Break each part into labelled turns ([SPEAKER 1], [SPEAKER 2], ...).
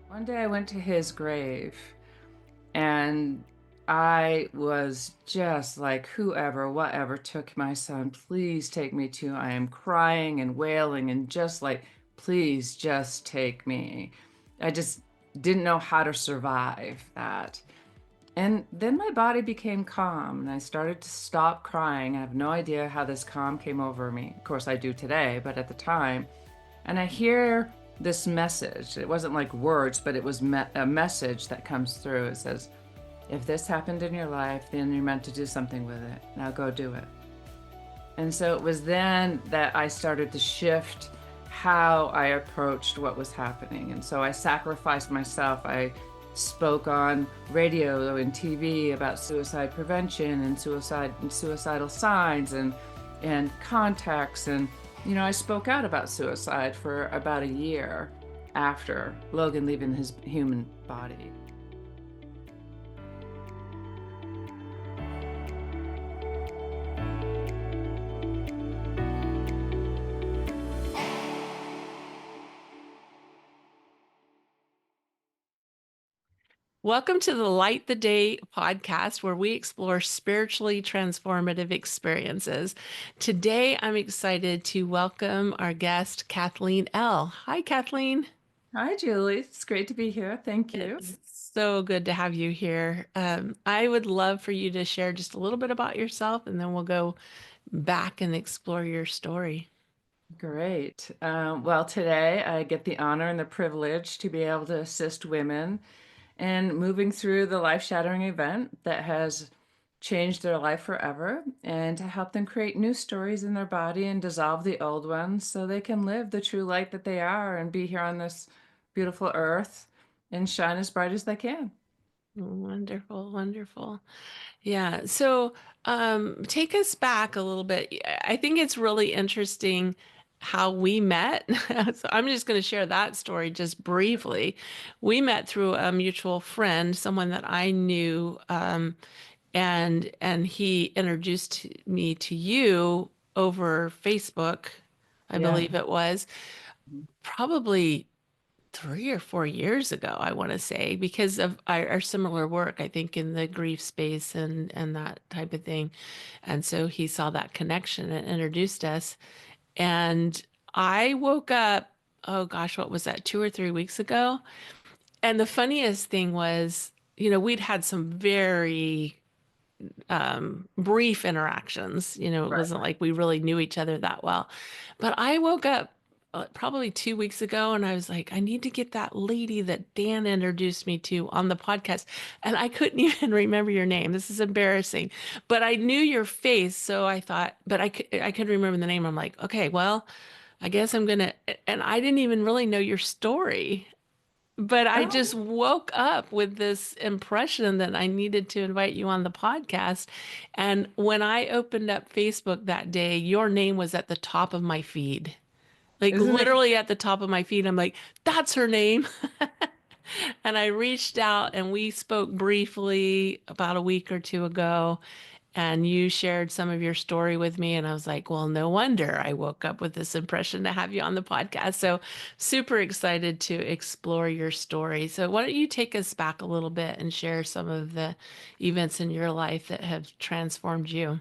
[SPEAKER 1] One day I went to his grave and I was just like, whoever, whatever took my son, please take me too. I am crying and wailing and just like, please just take me. I just didn't know how to survive that. And then my body became calm and I started to stop crying. I have no idea how this calm came over me. Of course, I do today, but at the time, and I hear this message. It wasn't like words, but it was a message that comes through. It says, if this happened in your life, then you're meant to do something with it. Now go do it. And so it was then that I started to shift how I approached what was happening. And so I sacrificed myself. I spoke on radio and TV about suicide prevention and suicide and suicidal signs and contacts, and I spoke out about suicide for about a year after Logan leaving his human body.
[SPEAKER 2] Welcome to the Light the Day podcast, where we explore spiritually transformative experiences. Today, I'm excited to welcome our guest, Cathleen Elle. Hi, Kathleen.
[SPEAKER 1] Hi, Julie. It's great to be here. Thank you.
[SPEAKER 2] It's so good to have you here. I would love for you to share just a little bit about yourself, and then we'll go back and explore your story.
[SPEAKER 1] Great. Well, today I get the honor and the privilege to be able to assist women in moving through the life-shattering event that has changed their life forever and to help them create new stories in their body and dissolve the old ones so they can live the true light that they are and be here on this beautiful earth and shine as bright as they can.
[SPEAKER 2] Wonderful, wonderful. Yeah. So, take us back a little bit. I think it's really interesting how we met. So I'm just going to share that story just briefly. We met through a mutual friend, someone that I knew, and he introduced me to you over Facebook, I
[SPEAKER 1] Yeah.
[SPEAKER 2] believe it was, probably 3 or 4 years ago, I want to say, because of our similar work, I think, in the grief space and that type of thing. And so he saw that connection and introduced us. And I woke up, oh gosh, what was that, 2 or 3 weeks ago? And the funniest thing was, we'd had some very brief interactions. It
[SPEAKER 1] Right.
[SPEAKER 2] wasn't like we really knew each other that well. But I woke up probably 2 weeks ago and I was like, I need to get that lady that Dan introduced me to on the podcast. And I couldn't even remember your name. This is embarrassing. But I knew your face. So I thought, but I couldn't remember the name. I'm like, okay, well, I guess I'm gonna, and I didn't even really know your story. But I
[SPEAKER 1] Oh,
[SPEAKER 2] just woke up with this impression that I needed to invite you on the podcast. And when I opened up Facebook that day, your name was at the top of my feed, like
[SPEAKER 1] isn't it?
[SPEAKER 2] literally at the top of my feed. I'm like, that's her name. And I reached out and we spoke briefly about a week or two ago. And you shared some of your story with me. And I was like, well, no wonder I woke up with this impression to have you on the podcast. So super excited to explore your story. So why don't you take us back a little bit and share some of the events in your life that have transformed you?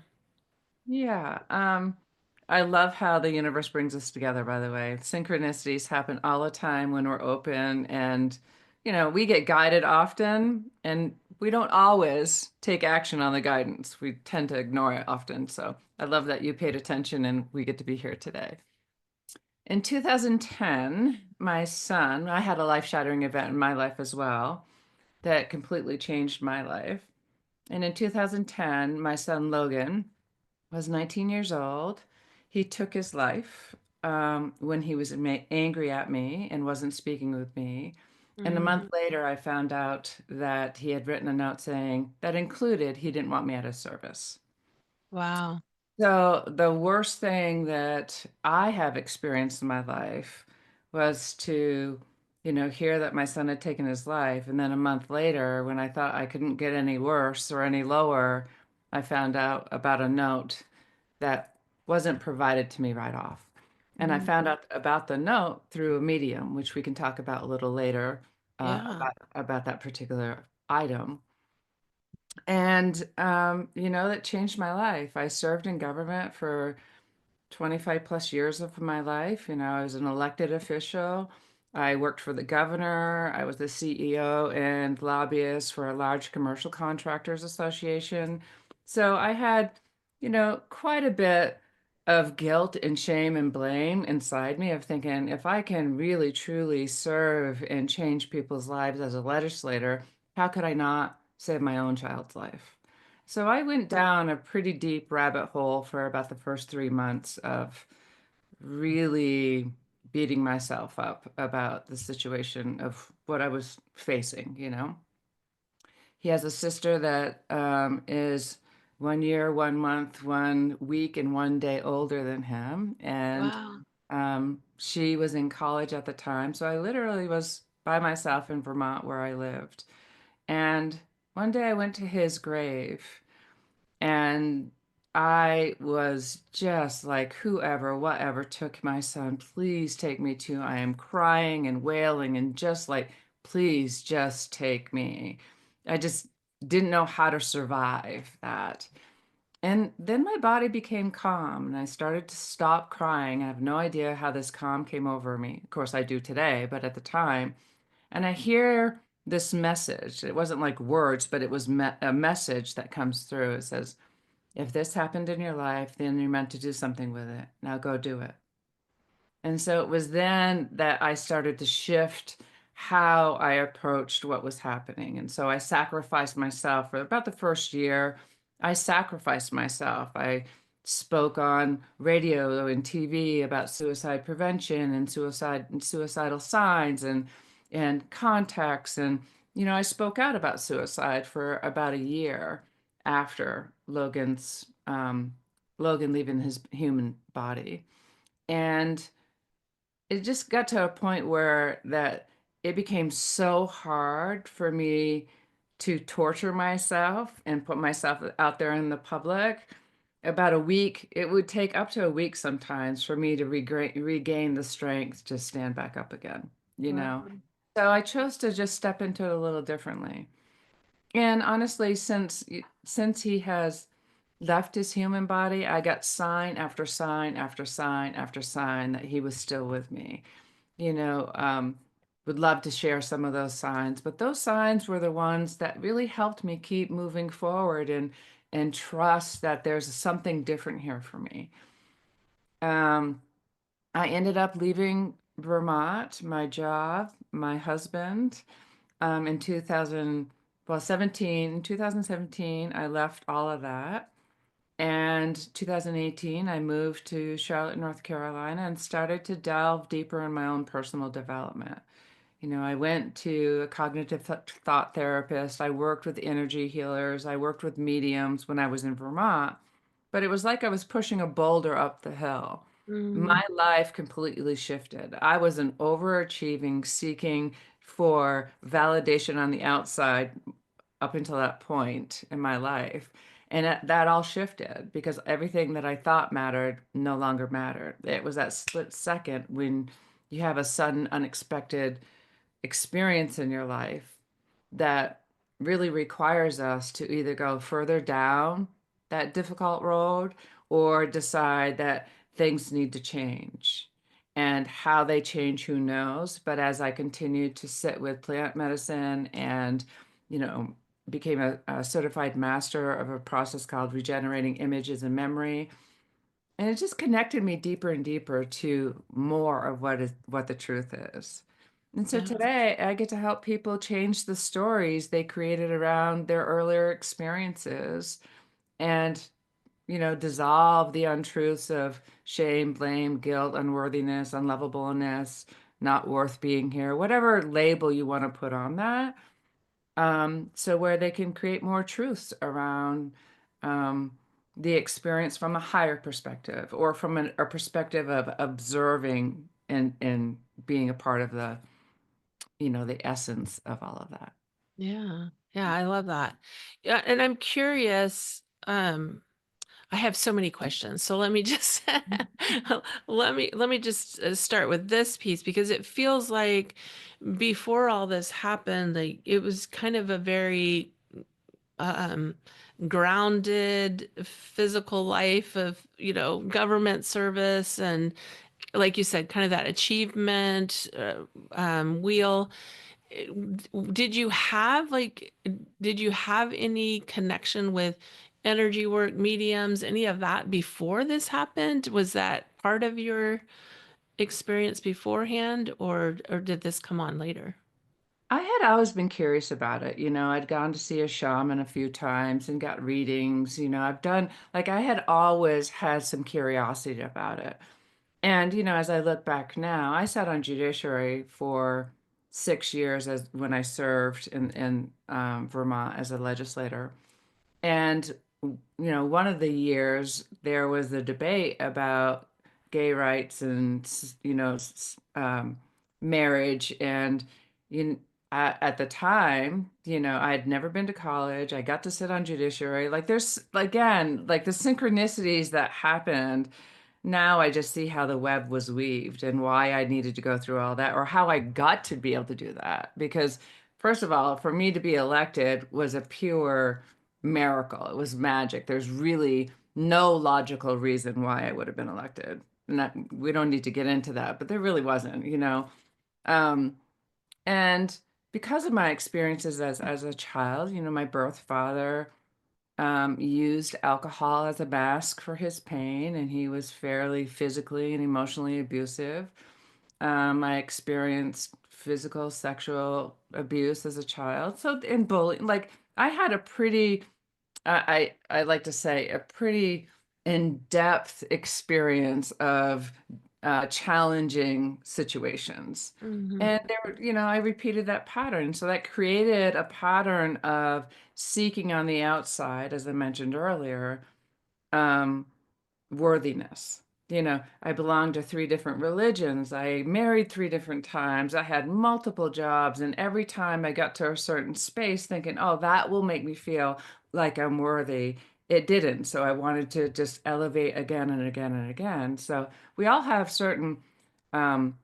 [SPEAKER 1] Yeah. I love how the universe brings us together, by the way. Synchronicities happen all the time when we're open and, we get guided often and we don't always take action on the guidance. We tend to ignore it often. So I love that you paid attention and we get to be here today. In 2010, my son, I had a life-shattering event in my life as well that completely changed my life. And in 2010, my son Logan was 19 years old. He took his life when he was angry at me and wasn't speaking with me. And a month
[SPEAKER 2] Mm,
[SPEAKER 1] later, I found out that he had written a note saying that included he didn't want me at his service.
[SPEAKER 2] wow.
[SPEAKER 1] So the worst thing that I have experienced in my life was to, hear that my son had taken his life. And then a month later, when I thought I couldn't get any worse or any lower, I found out about a note that wasn't provided to me right off. And I
[SPEAKER 2] Mm,
[SPEAKER 1] found out about the note through a medium, which we can talk about a little later.
[SPEAKER 2] Yeah.
[SPEAKER 1] about that particular item. And, that changed my life. I served in government for 25 plus years of my life. I was an elected official. I worked for the governor. I was the CEO and lobbyist for a large commercial contractors association. So I had, quite a bit of guilt and shame and blame inside me of thinking, if I can really truly serve and change people's lives as a legislator, how could I not save my own child's life? So I went down a pretty deep rabbit hole for about the first 3 months of really beating myself up about the situation of what I was facing. He has a sister that is 1 year, 1 month, 1 week, and 1 day older than him. And
[SPEAKER 2] Wow.
[SPEAKER 1] she was in college at the time. So I literally was by myself in Vermont where I lived. And one day I went to his grave. And I was just like, whoever, whatever took my son, please take me too. I am crying and wailing and just like, please just take me. I just didn't know how to survive that. And then my body became calm and I started to stop crying. I have no idea how this calm came over me. Of course, I do today, but at the time, and I hear this message. It wasn't like words, but it was a message that comes through. It says, if this happened in your life, then you're meant to do something with it. Now go do it. And so it was then that I started to shift how I approached what was happening. And so I sacrificed myself for about the first year. I sacrificed myself. I spoke on radio and TV about suicide prevention and suicidal signs and contacts. And, I spoke out about suicide for about a year after Logan leaving his human body. And it just got to a point where that it became so hard for me to torture myself and put myself out there in the public. About a week, it would take up to a week sometimes for me to regain the strength to stand back up again, you know?
[SPEAKER 2] Wow.
[SPEAKER 1] So I chose to just step into it a little differently. And honestly, since he has left his human body, I got sign after sign after sign after sign that he was still with me. You know, um, would love to share some of those signs, but those signs were the ones that really helped me keep moving forward and trust that there's something different here for me. Um, I ended up leaving Vermont, my job, my husband, in 2000, well, 2017, I left all of that. And 2018, I moved to Charlotte, North Carolina, and started to delve deeper in my own personal development. I went to a cognitive thought therapist. I worked with energy healers. I worked with mediums when I was in Vermont, but it was like I was pushing a boulder up the hill.
[SPEAKER 2] Mm,
[SPEAKER 1] My life completely shifted. I was an overachieving, seeking for validation on the outside up until that point in my life. And that all shifted because everything that I thought mattered no longer mattered. It was that split second when you have a sudden, unexpected experience in your life that really requires us to either go further down that difficult road or decide that things need to change. And how they change, who knows? But as I continued to sit with plant medicine and, you know, became a certified master of a process called regenerating images and memory, and it just connected me deeper and deeper to more of what the truth is. And so
[SPEAKER 2] yeah.
[SPEAKER 1] today I get to help people change the stories they created around their earlier experiences and, dissolve the untruths of shame, blame, guilt, unworthiness, unlovableness, not worth being here, whatever label you want to put on that. So where they can create more truths around um, the experience from a higher perspective or from a perspective of observing and being a part of the essence of all of that.
[SPEAKER 2] Yeah. Yeah, I love that. Yeah, and I'm curious, I have so many questions. So let me just let me just start with this piece because it feels like before all this happened, like it was kind of a very um, grounded physical life of, government service and, like you said, kind of that achievement wheel. Did you have like, did you have any connection with energy work, mediums, any of that before this happened? Was that part of your experience beforehand, or did this come on later?
[SPEAKER 1] I had always been curious about it. I'd gone to see a shaman a few times and got readings. I've done, like, I had always had some curiosity about it. And, as I look back now, I sat on judiciary for 6 years as when I served in Vermont as a legislator. And, one of the years there was a debate about gay rights and, marriage. And you, at the time, I'd never been to college. I got to sit on judiciary. Like there's, again, like the synchronicities that happened. Now I just see how the web was weaved and why I needed to go through all that, or how I got to be able to do that. Because, first of all, for me to be elected was a pure miracle. It was magic. There's really no logical reason why I would have been elected. And that, we don't need to get into that, but there really wasn't. Um, and because of my experiences as a child, my birth father used alcohol as a mask for his pain, and he was fairly physically and emotionally abusive. I experienced physical, sexual abuse as a child. So, in bullying, like I had a pretty, I like to say, a pretty in-depth experience of challenging situations.
[SPEAKER 2] Hmm.
[SPEAKER 1] And there were, I repeated that pattern. So that created a pattern of seeking on the outside, as I mentioned earlier, um, worthiness. I belonged to three different religions. I married three different times. I had multiple jobs. And every time I got to a certain space thinking, oh, that will make me feel like I'm worthy, it didn't. So I wanted to just elevate again and again and again. So we all have certain, um,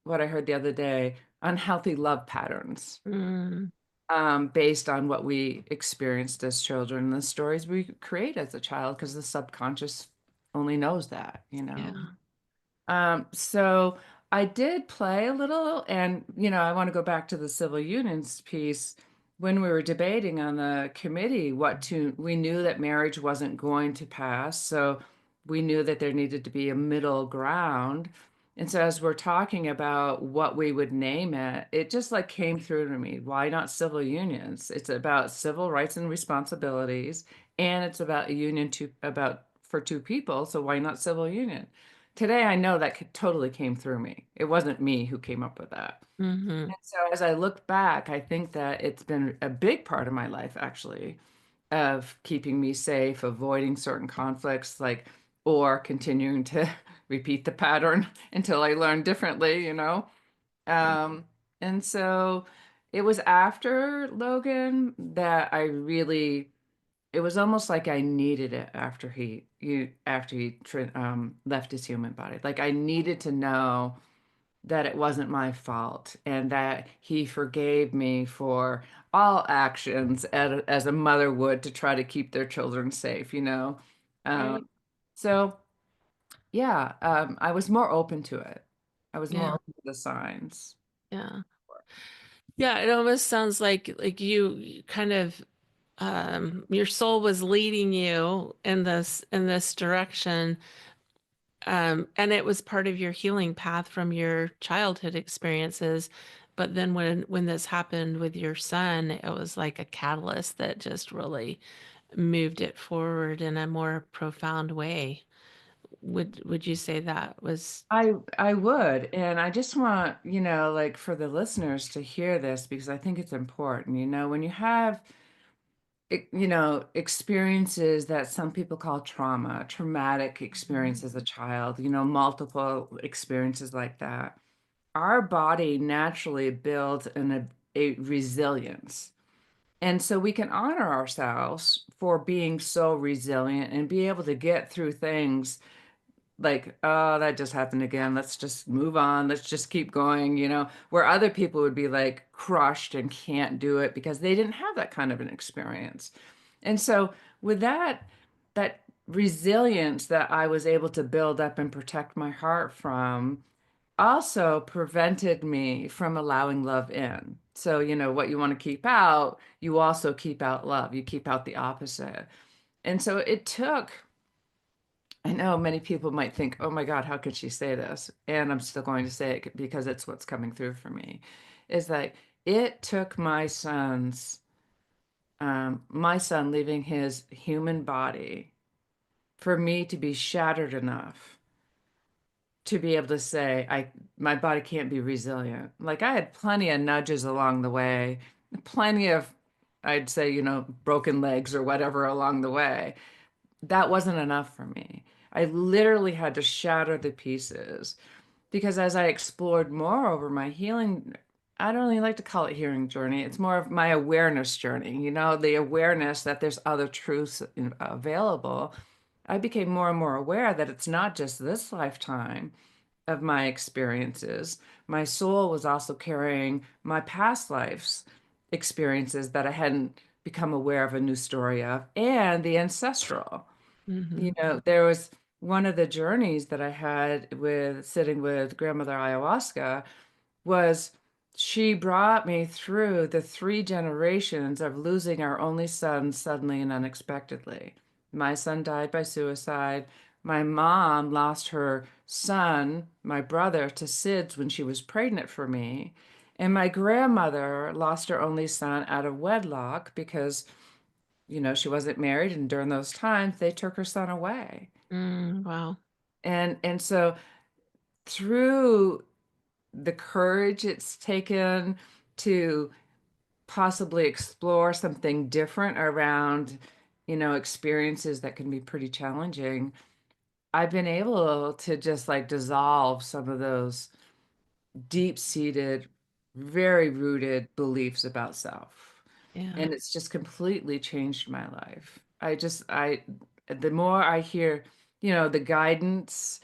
[SPEAKER 1] what I heard the other day, unhealthy love patterns,
[SPEAKER 2] Mm,
[SPEAKER 1] based on what we experienced as children and the stories we create as a child, because the subconscious only knows that.
[SPEAKER 2] yeah.
[SPEAKER 1] So I did play a little, and I want to go back to the civil unions piece. When we were debating on the committee, we knew that marriage wasn't going to pass, so we knew that there needed to be a middle ground. And so as we're talking about what we would name it, it just like came through to me. Why not civil unions? It's about civil rights and responsibilities, and it's about a union about for two people, so why not civil union? Today, I know that totally came through me. It wasn't me who came up with that.
[SPEAKER 2] Hmm.
[SPEAKER 1] And so as I look back, I think that it's been a big part of my life, actually, of keeping me safe, avoiding certain conflicts, like, or continuing to repeat the pattern until I learn differently. Um, and so it was after Logan that I really, it was almost like I needed it after he left his human body. Like I needed to know that it wasn't my fault and that he forgave me for all actions as a mother would to try to keep their children safe. Um,
[SPEAKER 2] Right.
[SPEAKER 1] so yeah, I was more open to it. I was more
[SPEAKER 2] Yeah.
[SPEAKER 1] open to the signs.
[SPEAKER 2] Yeah. Yeah. It almost sounds like you kind of your soul was leading you in this direction. And it was part of your healing path from your childhood experiences. But then when this happened with your son, it was like a catalyst that just really moved it forward in a more profound way. Would you say that was?
[SPEAKER 1] I would, and I just want, like for the listeners to hear this because I think it's important. When you have experiences that some people call trauma, traumatic experience as a child, multiple experiences like that, our body naturally builds a resilience. And so we can honor ourselves for being so resilient and be able to get through things like, oh, that just happened again. Let's just move on. Let's just keep going, where other people would be like crushed and can't do it because they didn't have that kind of an experience. And so with that resilience that I was able to build up and protect my heart from also prevented me from allowing love in. So, what you want to keep out, you also keep out love. You keep out the opposite. And so it took, I know many people might think, oh my God, how could she say this? And I'm still going to say it because it's what's coming through for me, is that it took my son leaving his human body for me to be shattered enough to be able to say, my body can't be resilient. Like I had plenty of nudges along the way, plenty of, I'd say, broken legs or whatever along the way. That wasn't enough for me. I literally had to shatter the pieces because as I explored more over my healing, I don't really like to call it healing journey. It's more of my awareness journey, the awareness that there's other truths available. I became more and more aware that it's not just this lifetime of my experiences. My soul was also carrying my past lives experiences that I hadn't become aware of a new story of, and the ancestral.
[SPEAKER 2] Hmm.
[SPEAKER 1] There was one of the journeys that I had with sitting with grandmother ayahuasca was she brought me through the three generations of losing our only son suddenly and unexpectedly. My son died by suicide. My mom lost her son, my brother, to SIDS when she was pregnant for me. And my grandmother lost her only son out of wedlock because, she wasn't married. And during those times, they took her son away.
[SPEAKER 2] Wow.
[SPEAKER 1] And so through the courage it's taken to possibly explore something different around, experiences that can be pretty challenging, I've been able to just like dissolve some of those deep-seated, very rooted beliefs about self.
[SPEAKER 2] Yeah.
[SPEAKER 1] And it's just completely changed my life. The more I hear, the guidance,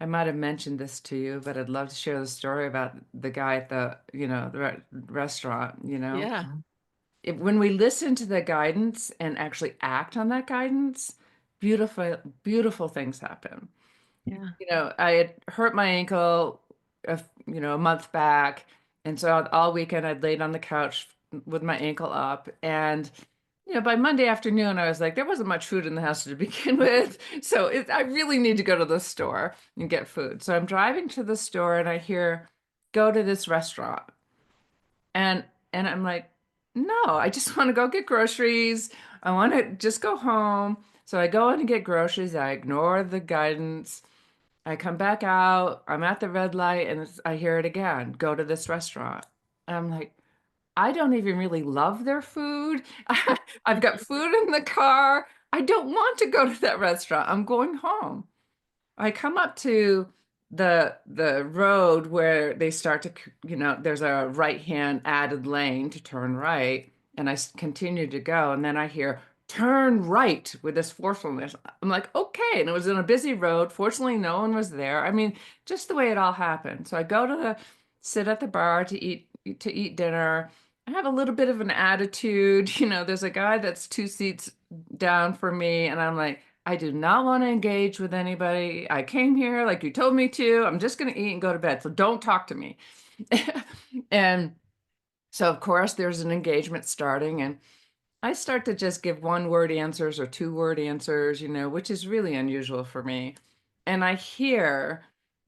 [SPEAKER 1] I might have mentioned this to you, but I'd love to share the story about the guy at the restaurant,
[SPEAKER 2] Yeah.
[SPEAKER 1] When we listen to the guidance and actually act on that guidance, beautiful, beautiful things happen.
[SPEAKER 2] Yeah.
[SPEAKER 1] I had hurt my ankle, a month back, and so all weekend I'd laid on the couch with my ankle up, and by Monday afternoon I was like, there wasn't much food in the house to begin with, so I really need to go to the store and get food. So I'm driving to the store, and I hear, go to this restaurant, and I'm like, no, I just want to go get groceries. I want to just go home. So I go in and get groceries. I ignore the guidance. I come back out, I'm at the red light, and I hear it again, go to this restaurant. And I'm like, I don't even really love their food. I've got food in the car. I don't want to go to that restaurant. I'm going home. I come up to the road where they start to, there's a right hand added lane to turn right, and continue to go, and then I hear turn right with this forcefulness. I'm like, okay, and it was in a busy road. Fortunately, no one was there. I mean, just the way it all happened. So I go to sit at the bar to eat dinner. I have a little bit of an attitude. There's a guy that's two seats down for me, and I'm like, I do not want to engage with anybody. I came here like you told me to. I'm just going to eat and go to bed. So don't talk to me. And so, of course, there's an engagement starting, and I start to just give one word answers or two-word answers, which is really unusual for me. And I hear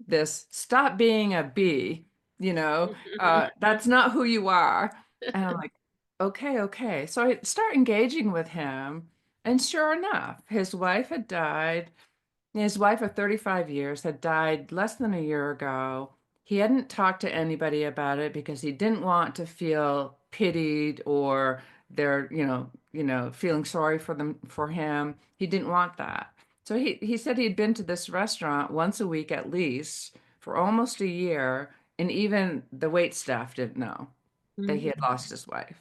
[SPEAKER 1] this, stop being a bee, that's not who you are. And I'm like, okay, okay. So I start engaging with him. And sure enough, his wife of 35 years had died less than a year ago. He hadn't talked to anybody about it because he didn't want to feel pitied or they're, feeling sorry for him. He didn't want that. So he said he'd been to this restaurant once a week at least for almost a year, and even the wait staff didn't know that he had
[SPEAKER 2] Mhm.
[SPEAKER 1] lost his wife.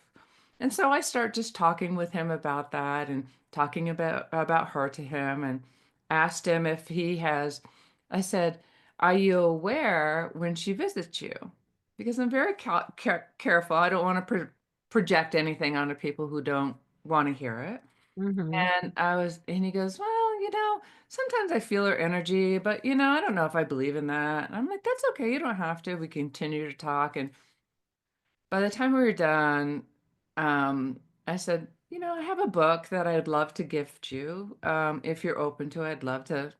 [SPEAKER 1] And so I start just talking with him about that and talking about her to him and asked him if he has, I said, "Are you aware when she visits you?" Because I'm very careful. I don't want to project anything onto people who don't want to hear it.
[SPEAKER 2] Mm-hmm.
[SPEAKER 1] And he goes, "Well, sometimes I feel her energy, but I don't know if I believe in that." And I'm like, "That's okay. You don't have to." We continue to talk. And by the time we were done, I said, "I have a book that I'd love to gift you. If you're open to it, I'd love to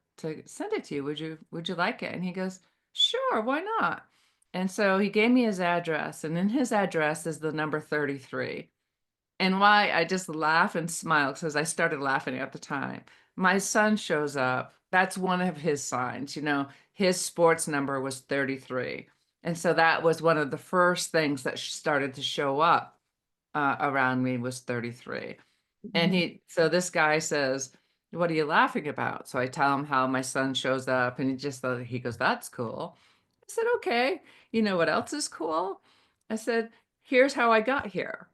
[SPEAKER 1] send it to you. Would you like it?" And he goes, "Sure, why not?" And so he gave me his address, and in his address is the number 33. And why I just laugh and smile because I started laughing at the time. My son shows up. That's one of his signs. His sports number was 33. And so that was one of the first things that started to show up around me was 33. And
[SPEAKER 2] Mm-hmm.
[SPEAKER 1] so this guy says, "What are you laughing about?" So I tell him how my son shows up and he goes, "That's cool." I said, "Okay. You know what else is cool?" I said, "Here's how I got here."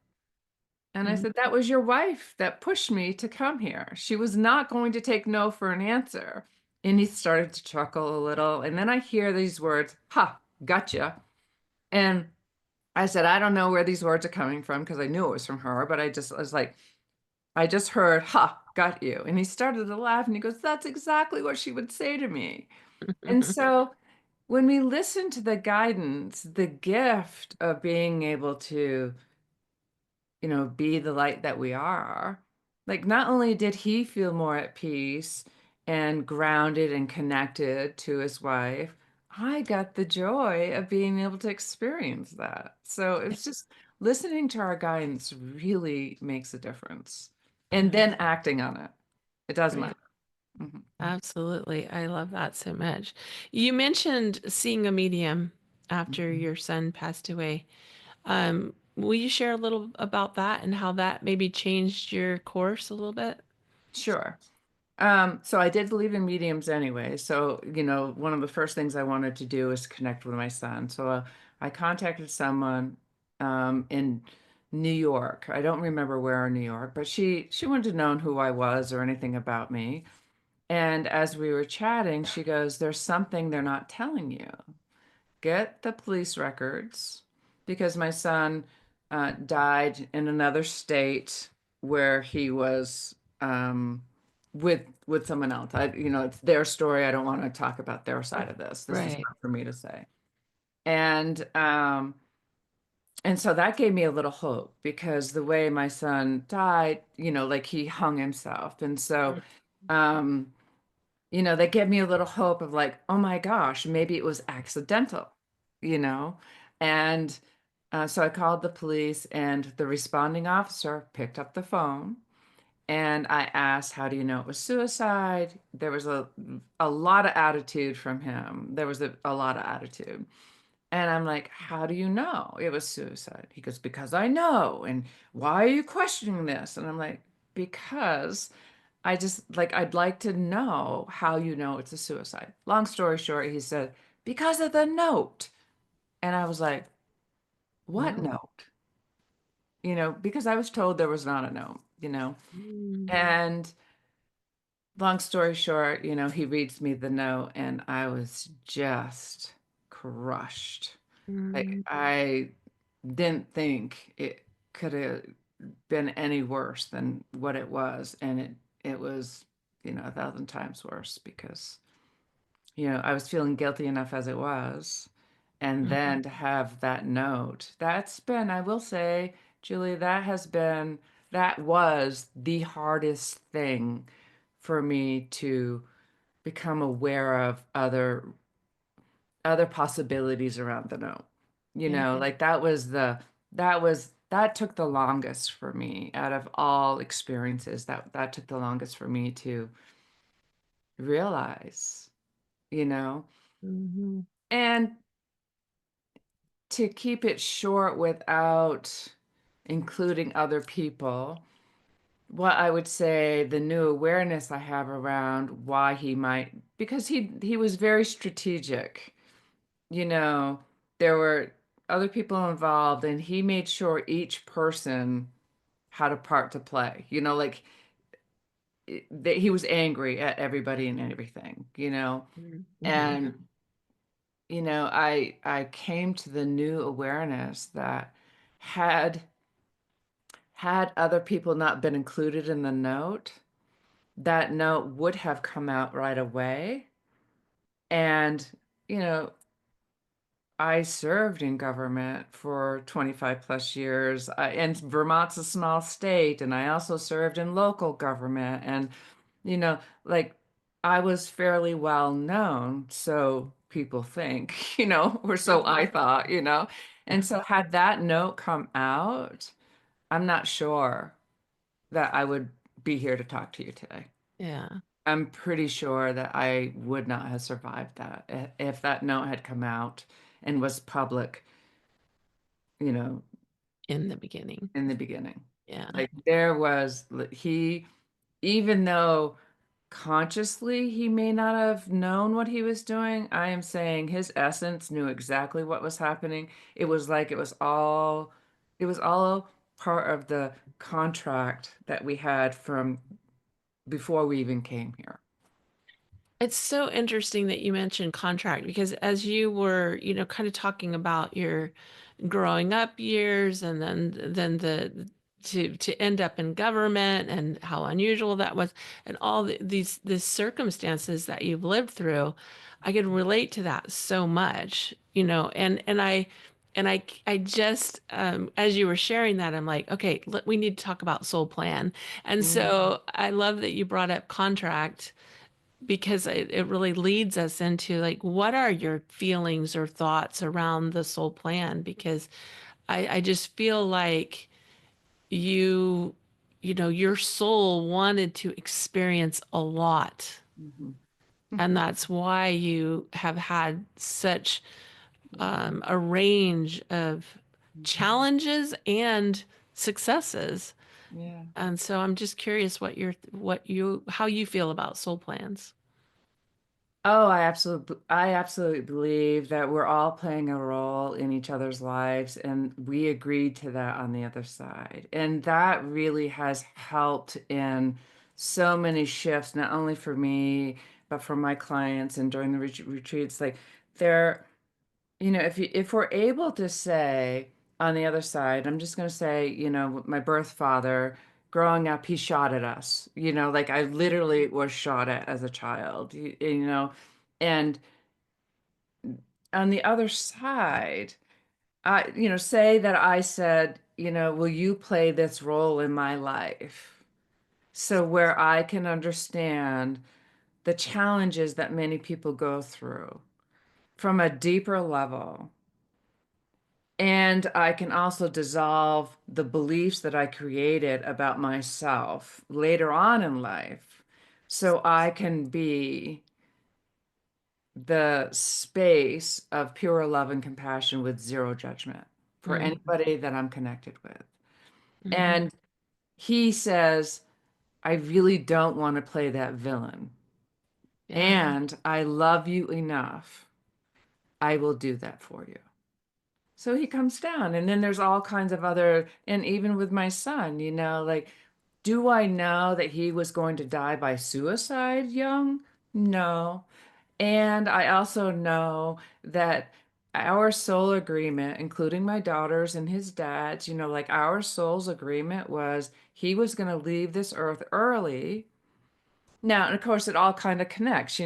[SPEAKER 1] And I said, "That was your wife that pushed me to come here. She was not going to take no for an answer." And he started to chuckle a little. And then I hear these words, "Ha, gotcha." And I said, "I don't know where these words are coming from," because I knew it was from her, but I was like, I just heard, "Ha, got you." And he started to laugh and he goes, "That's exactly what she would say to me." And so when we listen to the guidance, the gift of being able to be the light that we are. Like, not only did he feel more at peace and grounded and connected to his wife, I got the joy of being able to experience that. So it's just listening to our guidance really makes a difference. And
[SPEAKER 2] Yeah,
[SPEAKER 1] then acting on it. It does
[SPEAKER 2] right.
[SPEAKER 1] matter. Mhm.
[SPEAKER 2] Absolutely. I love that so much. You mentioned seeing a medium after
[SPEAKER 1] Mhm.
[SPEAKER 2] your son passed away. Will you share a little about that and how that maybe changed your course a little bit?
[SPEAKER 1] Sure. So I did believe in mediums anyway. So, one of the first things I wanted to do is connect with my son. So I contacted someone in New York. I don't remember where in New York, but she wanted to know who I was or anything about me. And as we were chatting, she goes, "There's something they're not telling you. Get the police records," because my son died in another state where he was with someone else. It's their story. I don't want to talk about their side of this. This is
[SPEAKER 2] Right.
[SPEAKER 1] not for me to say. And and so that gave me a little hope because the way my son died, like he hung himself. And so um that gave me a little hope of like, oh my gosh, maybe it was accidental, you know? And so I called the police, and the responding officer picked up the phone. And I asked, "How do you know it was suicide?" There was a lot of attitude from him. There was a lot of attitude. And I'm like, "How do you know it was suicide?" He goes, "Because I know. And why are you questioning this?" And I'm like, "Because I just like, I'd like to know how you know it's a suicide." Long story short, he said, "Because of the note." And I was like, "What
[SPEAKER 2] Wow.
[SPEAKER 1] note?" Because I was told there was not a note.
[SPEAKER 2] Mm,
[SPEAKER 1] And long story short, he reads me the note and I was just crushed. Like,
[SPEAKER 2] mm,
[SPEAKER 1] I didn't think it could have been any worse than what it was. And it was, a thousand times worse because I was feeling guilty enough as it was. And
[SPEAKER 2] mhm.
[SPEAKER 1] then to have that note, that's been, I will say, Julie, that was the hardest thing for me to become aware of other possibilities around the note.
[SPEAKER 2] Yeah.
[SPEAKER 1] Like that took the longest for me out of all experiences. That took the longest for me to realize, you know.
[SPEAKER 2] Hmm.
[SPEAKER 1] And to keep it short without including other people, what I would say the new awareness I have around why he might, because he was very strategic. You know, there were other people involved, and he made sure each person how to part to play. Like that he was angry at everybody and everything,
[SPEAKER 2] Mm-hmm.
[SPEAKER 1] and I came to the new awareness that had other people not been included in the note, that note would have come out right away. And, you know, I served in government for 25 plus years, and Vermont's a small state, and I also served in local government. And, like I was fairly well known, so people think, or so I thought, And so had that note come out, I'm not sure that I would be here to talk to you today.
[SPEAKER 2] Yeah,
[SPEAKER 1] I'm pretty sure that I would not have survived that if that note had come out and was public, you know,
[SPEAKER 2] in the beginning.
[SPEAKER 1] in the beginning.
[SPEAKER 2] Yeah,
[SPEAKER 1] Like there was, even though consciously he may not have known what he was doing, I am saying his essence knew exactly what was happening. It was like it was all part of the contract that we had from before we even came here.
[SPEAKER 2] it's so interesting that you mentioned contract because as you were, kind of talking about your growing up years and then the to end up in government and how unusual that was and all these circumstances that you've lived through, I can relate to that so much, and I just as you were sharing that, I'm like, okay, we need to talk about soul plan. And
[SPEAKER 1] Mm,
[SPEAKER 2] so I love that you brought up contract because it really leads us into like, what are your feelings or thoughts around the soul plan? Because I just feel like you, your soul wanted to experience a lot.
[SPEAKER 1] mhm,
[SPEAKER 2] And
[SPEAKER 1] mhm.
[SPEAKER 2] that's why you have had such
[SPEAKER 1] Yeah.
[SPEAKER 2] a range of
[SPEAKER 1] Mhm.
[SPEAKER 2] challenges and successes.
[SPEAKER 1] Yeah.
[SPEAKER 2] And so I'm just curious how you feel about soul plans.
[SPEAKER 1] Oh, I absolutely believe that we're all playing a role in each other's lives, and we agreed to that on the other side. And that really has helped in so many shifts, not only for me, but for my clients and during the retreats. Like they're if we're able to say on the other side, I'm just going to say, my birth father, growing up, he shot at us. Like I literally was shot at as a child, and on the other side, say that I said, will you play this role in my life? So where I can understand the challenges that many people go through from a deeper level. And I can also dissolve the beliefs that I created about myself later on in life. So I can be the space of pure love and compassion with zero judgment for
[SPEAKER 2] Mm-hmm.
[SPEAKER 1] anybody that I'm connected with. And he says, I really don't want to play that villain.
[SPEAKER 2] Yeah.
[SPEAKER 1] And I love you enough. I will do that for you. So he comes down, and then there's all kinds of other, and even with my son, like, do I know that he was going to die by suicide young? No. And I also know that our soul agreement, including my daughter's and his dad's, like our soul's agreement was he was going to leave this earth early. Now, and of course, it all kind of connects,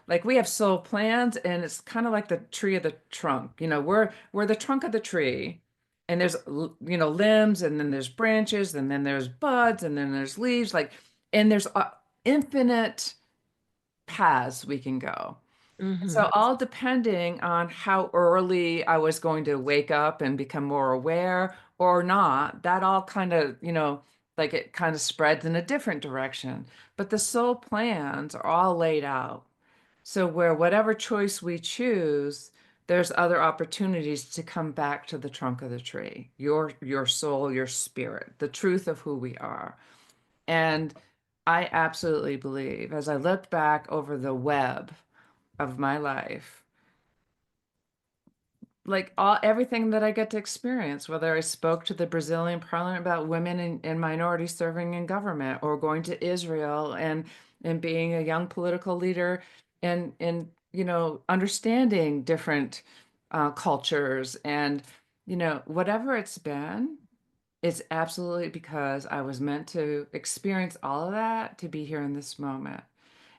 [SPEAKER 1] like we have soul plans, and it's kind of like the tree of the trunk. We're the trunk of the tree, and there's limbs, and then there's branches, and then there's buds, and then there's leaves, like, and there's infinite paths we can go.
[SPEAKER 2] Mm-hmm.
[SPEAKER 1] So all depending on how early I was going to wake up and become more aware or not, that all kind of, like it kind of spreads in a different direction. But the soul plans are all laid out. So where whatever choice we choose, there's other opportunities to come back to the trunk of the tree, your soul, your spirit, the truth of who we are. And I absolutely believe as I look back over the web of my life, like all everything that I get to experience, whether I spoke to the Brazilian parliament about women and minorities serving in government, or going to Israel and being a young political leader and understanding different cultures and whatever it's been, it's absolutely because I was meant to experience all of that to be here in this moment.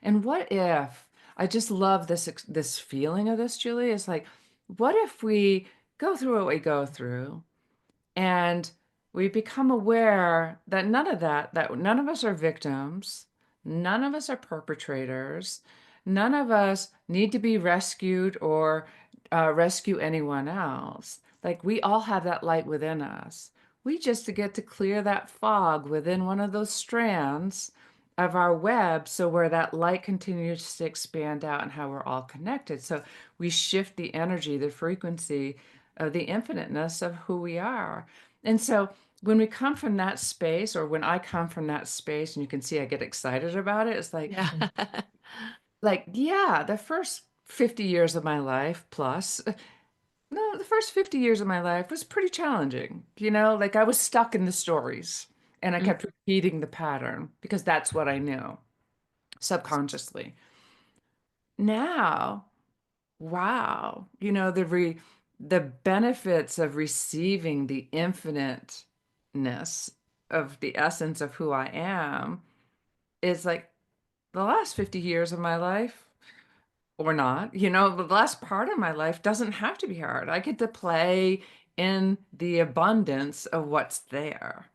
[SPEAKER 1] And what if I just love this feeling of this, Julie? It's like, what if we go through what we go through and we become aware that that none of us are victims, none of us are perpetrators, none of us need to be rescued or rescue anyone else. Like we all have that light within us. We just get to clear that fog within one of those strands of our web so where that light continues to expand out and how we're all connected. So we shift the energy, the frequency of the infiniteness of who we are. And so when we come from that space, or when I come from that space, and you can see I get excited about it, it's
[SPEAKER 2] Yeah.
[SPEAKER 1] like, yeah, the first 50 years of my life plus, no, the first 50 years of my life was pretty challenging. Like I was stuck in the stories and I
[SPEAKER 2] Mm,
[SPEAKER 1] kept repeating the pattern because that's what I knew subconsciously. Now, wow, the benefits of receiving the infiniteness of the essence of who I am is like the last 50 years of my life, or not, the last part of my life doesn't have to be hard. I get to play in the abundance of what's there.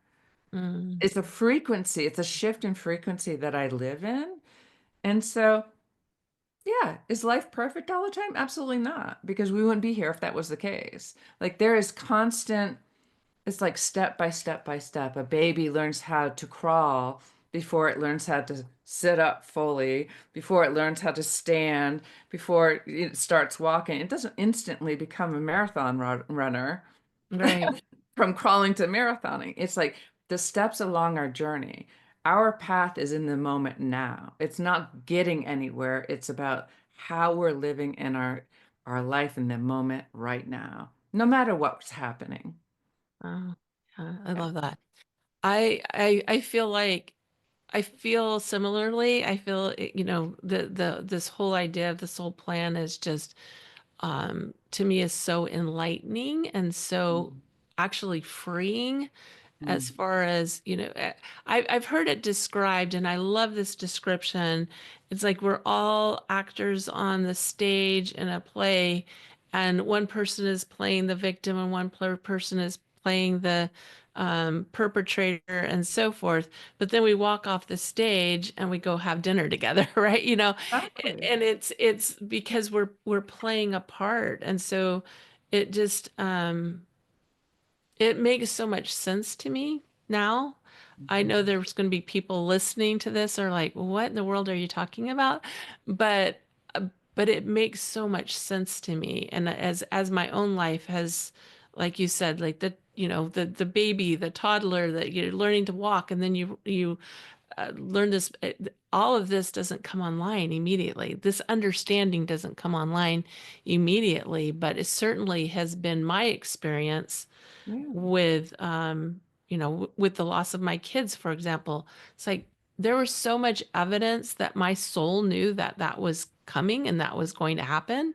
[SPEAKER 2] mm,
[SPEAKER 1] It's a frequency, it's a shift in frequency that I live in. And so, yeah, is life perfect all the time? Absolutely not, because we wouldn't be here if that was the case. Like there is constant, it's like step by step by step. A baby learns how to crawl before it learns how to sit up fully, before it learns how to stand, before it starts walking. It doesn't instantly become a marathon runner
[SPEAKER 2] right.
[SPEAKER 1] from crawling to marathoning. It's like the steps along our journey. Our path is in the moment now. It's not getting anywhere. It's about how we're living in our life in the moment right now, no matter what's happening.
[SPEAKER 2] Oh, yeah, I
[SPEAKER 1] Yeah.
[SPEAKER 2] love that. I feel like I feel similarly. I feel, the this whole idea of this whole plan is just to me is so enlightening and so
[SPEAKER 1] Mm,
[SPEAKER 2] actually freeing as
[SPEAKER 1] mm,
[SPEAKER 2] far as, I've heard it described, and I love this description. It's like we're all actors on the stage in a play, and one person is playing the victim, and one person is playing the perpetrator, and so forth. But then we walk off the stage and we go have dinner together, right?
[SPEAKER 1] exactly.
[SPEAKER 2] And it's because we're playing a part, and so it just it makes so much sense to me now. I know
[SPEAKER 1] Mhm.
[SPEAKER 2] there's going to be people listening to this are like, what in the world are you talking about? But uh, but it makes so much sense to me. And as my own life has, like you said, like the baby, the toddler that you're learning to walk, and then you learn this. All of this doesn't come online immediately. This understanding doesn't come online immediately, but it certainly has been my experience
[SPEAKER 1] Yeah.
[SPEAKER 2] with with the loss of my kids, for example. It's like there was so much evidence that my soul knew that that was coming and that was going to happen.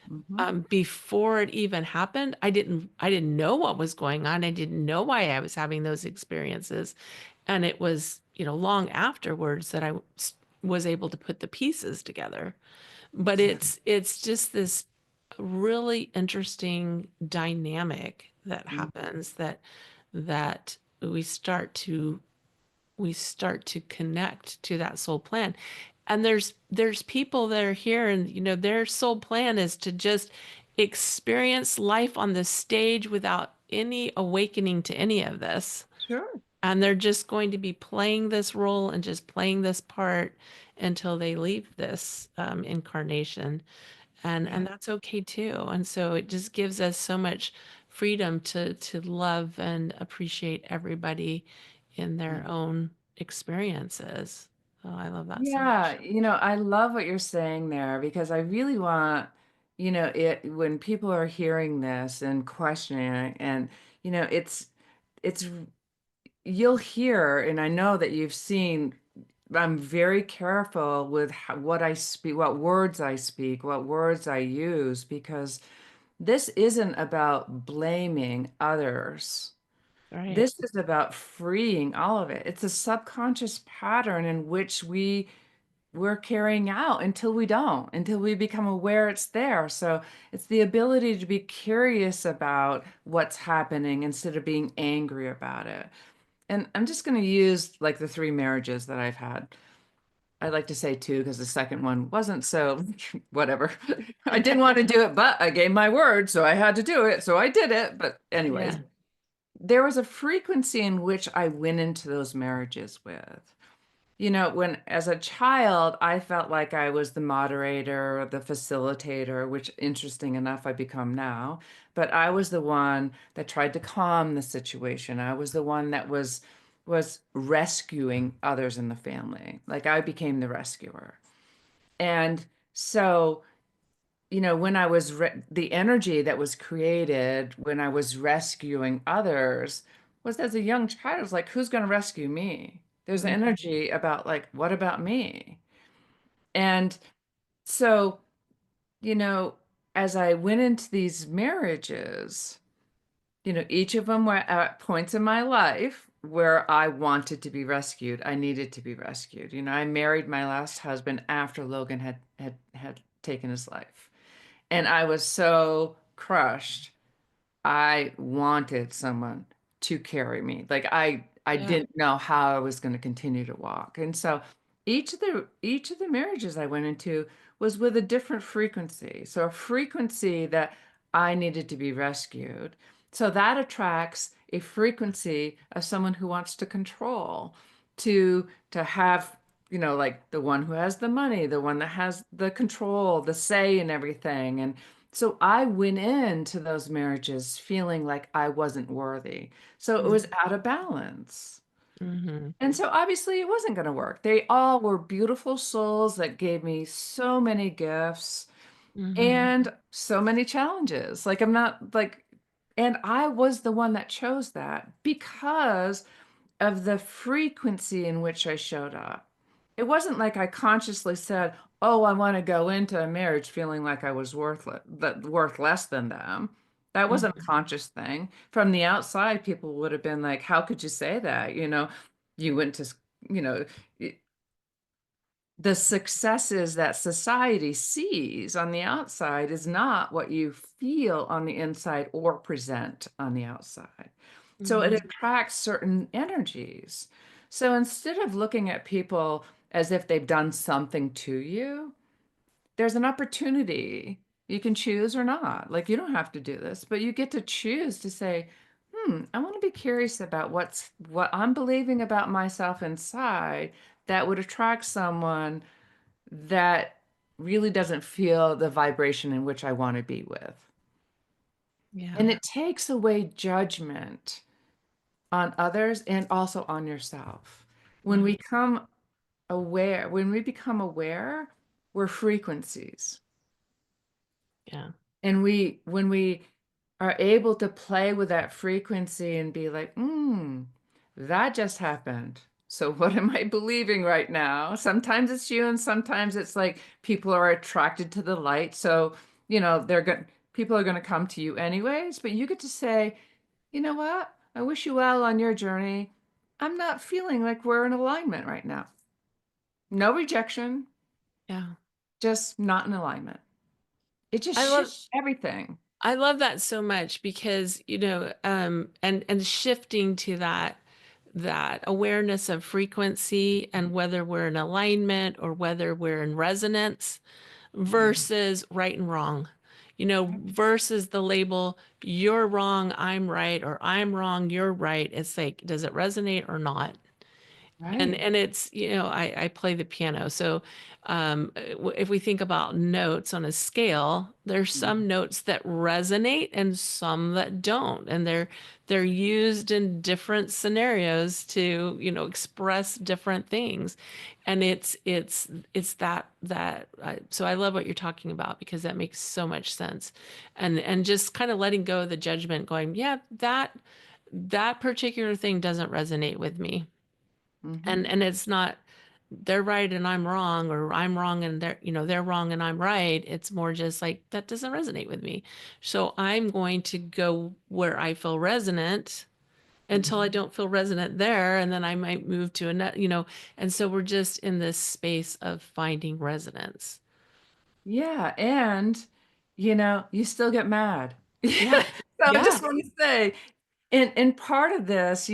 [SPEAKER 1] Hmm.
[SPEAKER 2] Before it even happened, I didn't know what was going on. I didn't know why I was having those experiences. And it was, long afterwards that was able to put the pieces together. But it's just this really interesting dynamic that happens, that we start to connect to that soul plan. And there's people that are here, and their soul plan is to just experience life on the stage without any awakening to any of this.
[SPEAKER 1] Sure.
[SPEAKER 2] And they're just going to be playing this role and just playing this part until they leave this incarnation. And
[SPEAKER 1] Yeah.
[SPEAKER 2] that's okay too. And so it just gives us so much freedom to love and appreciate everybody in their own experiences. Oh, I love that so
[SPEAKER 1] Yeah,
[SPEAKER 2] much.
[SPEAKER 1] I love what you're saying there because I really want, when people are hearing this and questioning it, and it's you'll hear, and I know that you've seen, I'm very careful with what I speak, what words I use, because this isn't about blaming others.
[SPEAKER 2] Right.
[SPEAKER 1] This is about freeing all of it. It's a subconscious pattern in which we're carrying out until we become aware it's there. So it's the ability to be curious about what's happening instead of being angry about it. And I'm just going to use like the three marriages that I've had. I like to say two because the second one wasn't so whatever. I didn't want to do it, but I gave my word, so I had to do it. So I did it. But, anyways,
[SPEAKER 2] Yeah.
[SPEAKER 1] there was a frequency in which I went into those marriages with. When as a child, I felt like I was the moderator, the facilitator, which interesting enough I become now. But I was the one that tried to calm the situation. I was the one that was rescuing others in the family. Like I became the rescuer. And so, when I was the energy that was created when I was rescuing others was as a young child, I was like, who's going to rescue me? There's
[SPEAKER 2] Mm,
[SPEAKER 1] energy about like, what about me? And so, you know, as I went into these marriages, each of them were at points in my life where I wanted to be rescued. I needed to be rescued. I married my last husband after Logan had taken his life. And I was so crushed. I wanted someone to carry me. Like I
[SPEAKER 2] yeah.
[SPEAKER 1] didn't know how I was going to continue to walk. And so each of the marriages I went into was with a different frequency. So a frequency that I needed to be rescued. So that attracts a frequency of someone who wants to control, to have, like the one who has the money, the one that has the control, the say in everything. And so I went into those marriages feeling like I wasn't worthy. So it was out of balance.
[SPEAKER 2] Mm-hmm.
[SPEAKER 1] And so obviously it wasn't going to work. They all were beautiful souls that gave me so many gifts
[SPEAKER 2] Mm-hmm.
[SPEAKER 1] and so many challenges. Like I'm not like, and I was the one that chose that because of the frequency in which I showed up. It wasn't like I consciously said, "Oh, I want to go into a marriage feeling like I was worth less than them." That wasn't a
[SPEAKER 2] Mm-hmm.
[SPEAKER 1] conscious thing. From the outside, people would have been like, "How could you say that?" You went to, you know, the successes that society sees on the outside is not what you feel on the inside or present on the outside. So it
[SPEAKER 2] Mm-hmm.
[SPEAKER 1] attracts certain energies. So instead of looking at people as if they've done something to you, there's an opportunity. You can choose or not. Like you don't have to do this, but you get to choose to say, I want to be curious about what I'm believing about myself inside that would attract someone that really doesn't feel the vibration in which I want to be with. And
[SPEAKER 2] Yeah.
[SPEAKER 1] it takes away judgment on others and also on yourself. When
[SPEAKER 2] Mm-hmm.
[SPEAKER 1] we come when we become aware, we're frequencies.
[SPEAKER 2] Yeah.
[SPEAKER 1] And when we are able to play with that frequency and be like, that just happened. So what am I believing right now? Sometimes it's you, and sometimes it's like people are attracted to the light. So, people are going to come to you anyways, but you get to say, you know what? I wish you well on your journey. I'm not feeling like we're in alignment right now. No rejection,
[SPEAKER 2] Yeah.
[SPEAKER 1] just not in alignment. It just
[SPEAKER 2] I love
[SPEAKER 1] shifts everything.
[SPEAKER 2] I love that so much because, and shifting to that awareness of frequency and whether we're in alignment or whether we're in resonance versus right and wrong. Versus the label, you're wrong, I'm right, or I'm wrong, you're right. It's like, does it resonate or not?
[SPEAKER 1] Right.
[SPEAKER 2] And it's, I play the piano. So if we think about notes on a scale, there's some notes that resonate and some that don't. And they're used in different scenarios to, express different things. And it's so I love what you're talking about because that makes so much sense. And just kind of letting go of the judgment, going, yeah, that particular thing doesn't resonate with me,
[SPEAKER 1] Hmm.
[SPEAKER 2] and it's not they're right and I'm wrong, or I'm wrong and they're wrong and I'm right. It's more just like that doesn't resonate with me. So I'm going to go where I feel resonant until I don't feel resonant there, and then I might move to another, and so we're just in this space of finding resonance.
[SPEAKER 1] Yeah, and you still get mad.
[SPEAKER 2] Yeah.
[SPEAKER 1] So I
[SPEAKER 2] Yeah.
[SPEAKER 1] just want to say, in part of this,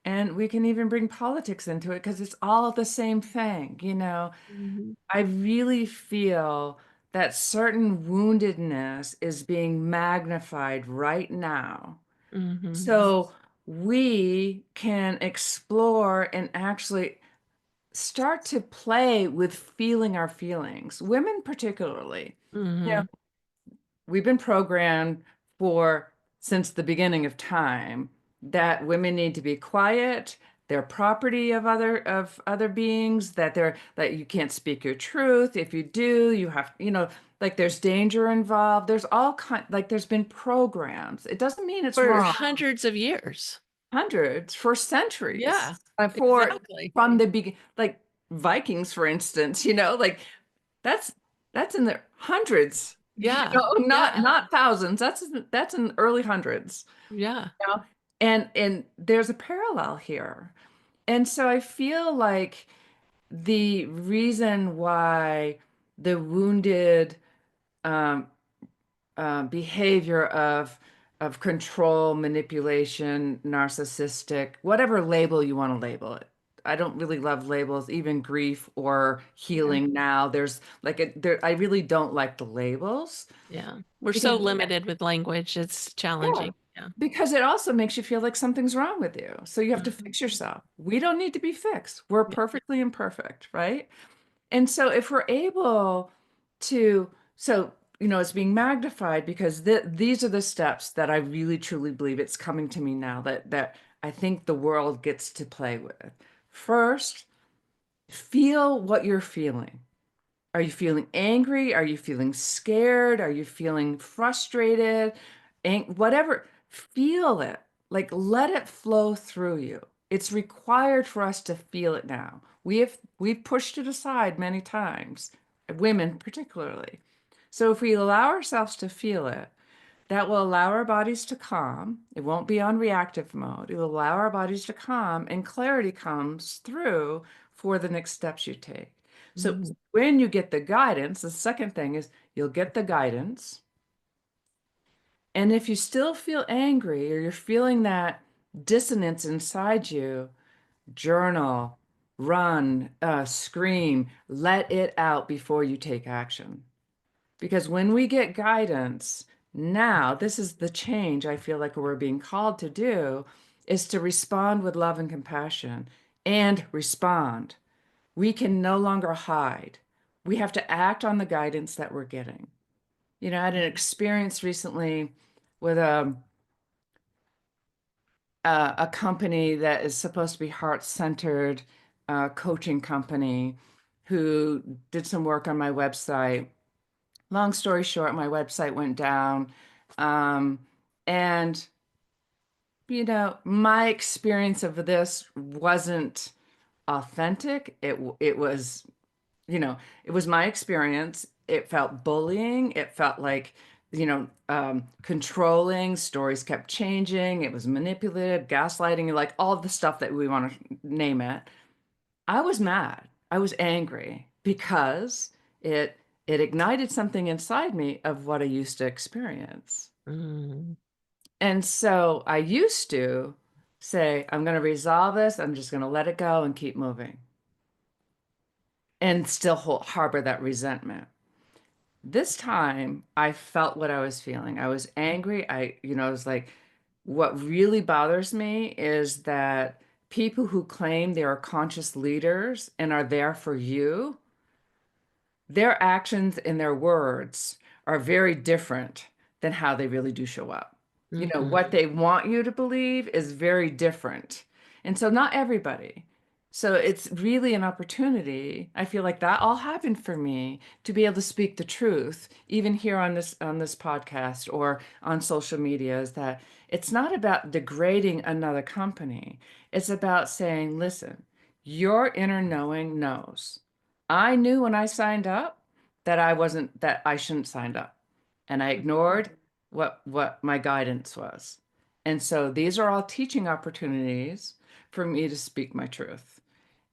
[SPEAKER 1] and we can even bring politics into it because it's all the same thing,
[SPEAKER 2] Hmm.
[SPEAKER 1] I really feel that certain woundedness is being magnified right now.
[SPEAKER 2] Hmm.
[SPEAKER 1] So we can explore and actually start to play with feeling our feelings, women particularly. You know,
[SPEAKER 2] Hmm.
[SPEAKER 1] we've been programmed for since the beginning of time that women need to be quiet, they're property of other beings, that you can't speak your truth. If you do, you have, like there's danger involved. There's all kind like there's been programs. It doesn't mean it's
[SPEAKER 2] For
[SPEAKER 1] wrong.
[SPEAKER 2] hundreds of years.
[SPEAKER 1] Hundreds for
[SPEAKER 2] Yeah,
[SPEAKER 1] centuries. For
[SPEAKER 2] exactly.
[SPEAKER 1] from the begin, like Vikings, for instance, like that's that's in the hundreds,
[SPEAKER 2] Yeah. Yeah.
[SPEAKER 1] not thousands. That's in early hundreds,
[SPEAKER 2] Yeah.
[SPEAKER 1] you know? And there's a parallel here. And so I feel like the reason why the wounded um, behavior of control, manipulation, narcissistic, whatever label you want to label it. I don't really love labels, even grief or
[SPEAKER 2] Yeah.
[SPEAKER 1] healing now. There's like I really don't like the labels
[SPEAKER 2] Yeah. We're so
[SPEAKER 1] because
[SPEAKER 2] limited with language. It's
[SPEAKER 1] yeah,
[SPEAKER 2] challenging. Yeah.
[SPEAKER 1] because it also makes you feel like something's wrong with you. So you have to
[SPEAKER 2] Mhm.
[SPEAKER 1] fix yourself. We don't need to be fixed. We're
[SPEAKER 2] Yeah.
[SPEAKER 1] perfectly imperfect, right? And so if we're able to, so, it's being magnified because these are the steps that I really truly believe it's coming to me now that I think the world gets to play with. First, feel what you're feeling. Are you feeling angry? Are you feeling scared? Are you feeling frustrated? Whatever, feel it. Like let it flow through you. It's required for us to feel it now. We've pushed it aside many times, women particularly. So if we allow ourselves to feel it, that will allow our bodies to calm. It won't be on reactive mode. It will allow our bodies to calm, and clarity comes through for the next steps you take. So
[SPEAKER 2] Mhm.
[SPEAKER 1] when you get the guidance, the second thing is you'll get the guidance. And if you still feel angry or you're feeling that dissonance inside you, journal, run, scream, let it out before you take action. Because when we get guidance, now this is the change I feel like we're being called to do is to respond with love and compassion and respond. We can no longer hide. We have to act on the guidance that we're getting. I had an experience recently with a company that is supposed to be heart-centered coaching company who did some work on my website. Long story short, my website went down. Um, and, my experience of this wasn't authentic. It was, it was my experience. It felt bullying. It felt like, controlling. Stories kept changing. It was manipulative, gaslighting, like all the stuff that we want to name it. I was mad. I was angry because it it ignited something inside me of what I used to experience.
[SPEAKER 2] Mhm.
[SPEAKER 1] And so I used to say, I'm going to resolve this. I'm just going to let it go and keep moving and still harbor that resentment. This time I felt what I was feeling. I was angry. I was like, what really bothers me is that people who claim they are conscious leaders and are there for you, their actions and their words are very different than how they really do show up. You know,
[SPEAKER 2] Hmm.
[SPEAKER 1] what they want you to believe is very different. And so not everybody. So it's really an opportunity. I feel like that all happened for me to be able to speak the truth, even here on this podcast or on social media, is that it's not about degrading another company. It's about saying, listen, your inner knowing knows. I knew when I signed up that I shouldn't signed up. And I ignored what my guidance was. And so these are all teaching opportunities for me to speak my truth.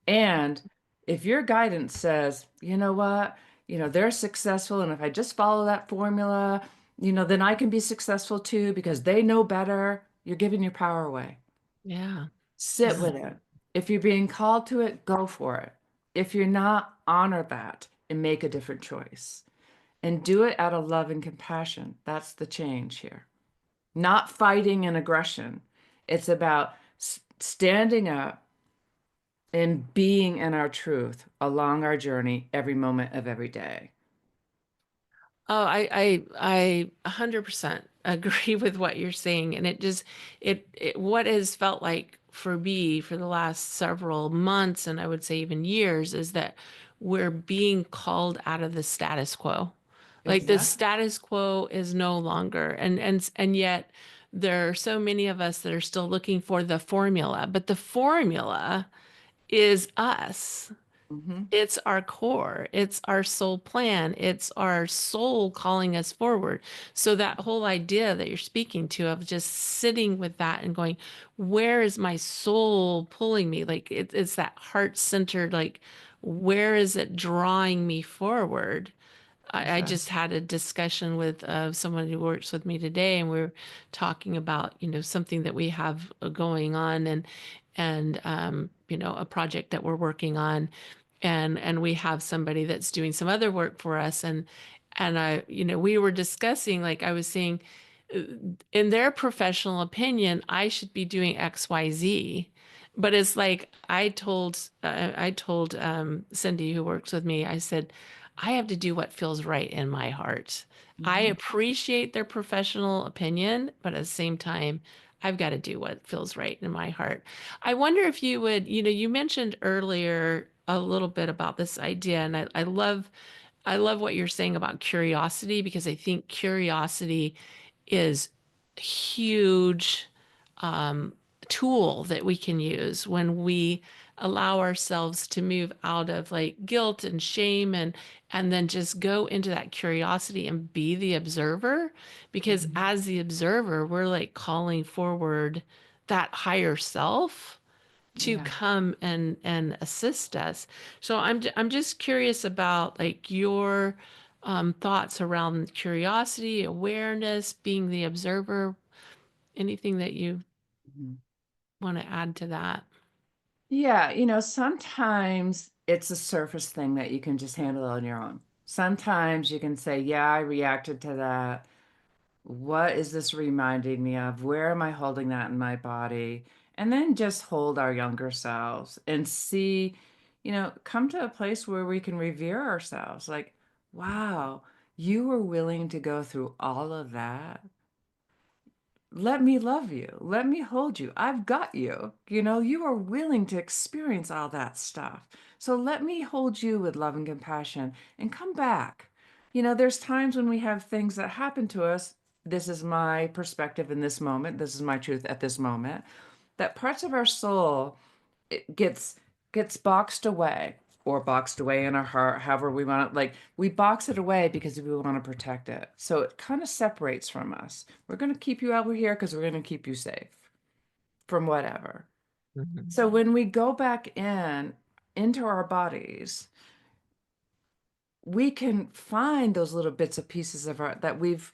[SPEAKER 1] And if your guidance says, you know what, they're successful, and if I just follow that formula, then I can be successful too because they know better, you're giving your power away.
[SPEAKER 2] Yeah.
[SPEAKER 1] Sit with it. If you're being called to it, go for it. If you're not, honor that and make a different choice. And do it out of love and compassion. That's the change here. Not fighting and aggression. It's about standing up and being in our truth along our journey every moment of every day.
[SPEAKER 2] Oh, I 100% agree with what you're saying. And what has felt like for me for the last several months, and I would say even years, is that we're being called out of the status quo. Like the
[SPEAKER 1] Exactly.
[SPEAKER 2] status quo is no longer, and yet there are so many of us that are still looking for the formula, but the formula is us.
[SPEAKER 1] Hmm.
[SPEAKER 2] It's our core. It's our soul plan. It's our soul calling us forward. So that whole idea that you're speaking to of just sitting with that and going, where is my soul pulling me? Like it's that heart-centered, like, where is it drawing me forward? I
[SPEAKER 1] Exactly.
[SPEAKER 2] just had a discussion with someone who works with me today, and we are talking about, something that we have going on, and a project that we're working on, and we have somebody that's doing some other work for us, and we were discussing, like I was saying, uh, in their professional opinion, I should be doing XYZ. But it's like I told Cindy, who works with me, I said, I have to do what feels right in my heart. I
[SPEAKER 1] Hmm.
[SPEAKER 2] appreciate their professional opinion, but at the same time, I've got to do what feels right in my heart. I wonder if you would, you mentioned earlier a little bit about this idea, and I love what you're saying about curiosity, because I think curiosity is a huge um, tool that we can use when we allow ourselves to move out of like guilt and shame, and then just go into that curiosity and be the observer, because
[SPEAKER 1] Hmm.
[SPEAKER 2] as the observer we're like calling forward that higher self to
[SPEAKER 1] Yeah.
[SPEAKER 2] come and assist us. So I'm just curious about like your thoughts around curiosity, awareness, being the observer. Anything that you
[SPEAKER 1] Mhm.
[SPEAKER 2] want to add to that?
[SPEAKER 1] Yeah, sometimes it's a surface thing that you can just handle on your own. Sometimes you can say, yeah, I reacted to that. What is this reminding me of? Where am I holding that in my body? And then just hold our younger selves and see, come to a place where we can revere ourselves. Like, wow, you were willing to go through all of that. Let me love you. Let me hold you. I've got you. You are willing to experience all that stuff. So let me hold you with love and compassion and come back. There's times when we have things that happen to us. This is my perspective in this moment. This is my truth at this moment. That parts of our soul it gets boxed away or boxed away in our heart, however we want it. Like we box it away because we want to protect it. So it kind of separates from us. We're going to keep you over here because we're going to keep you safe from whatever.
[SPEAKER 2] Mhm.
[SPEAKER 1] So when we go back into our bodies, we can find those little bits of pieces of our that we've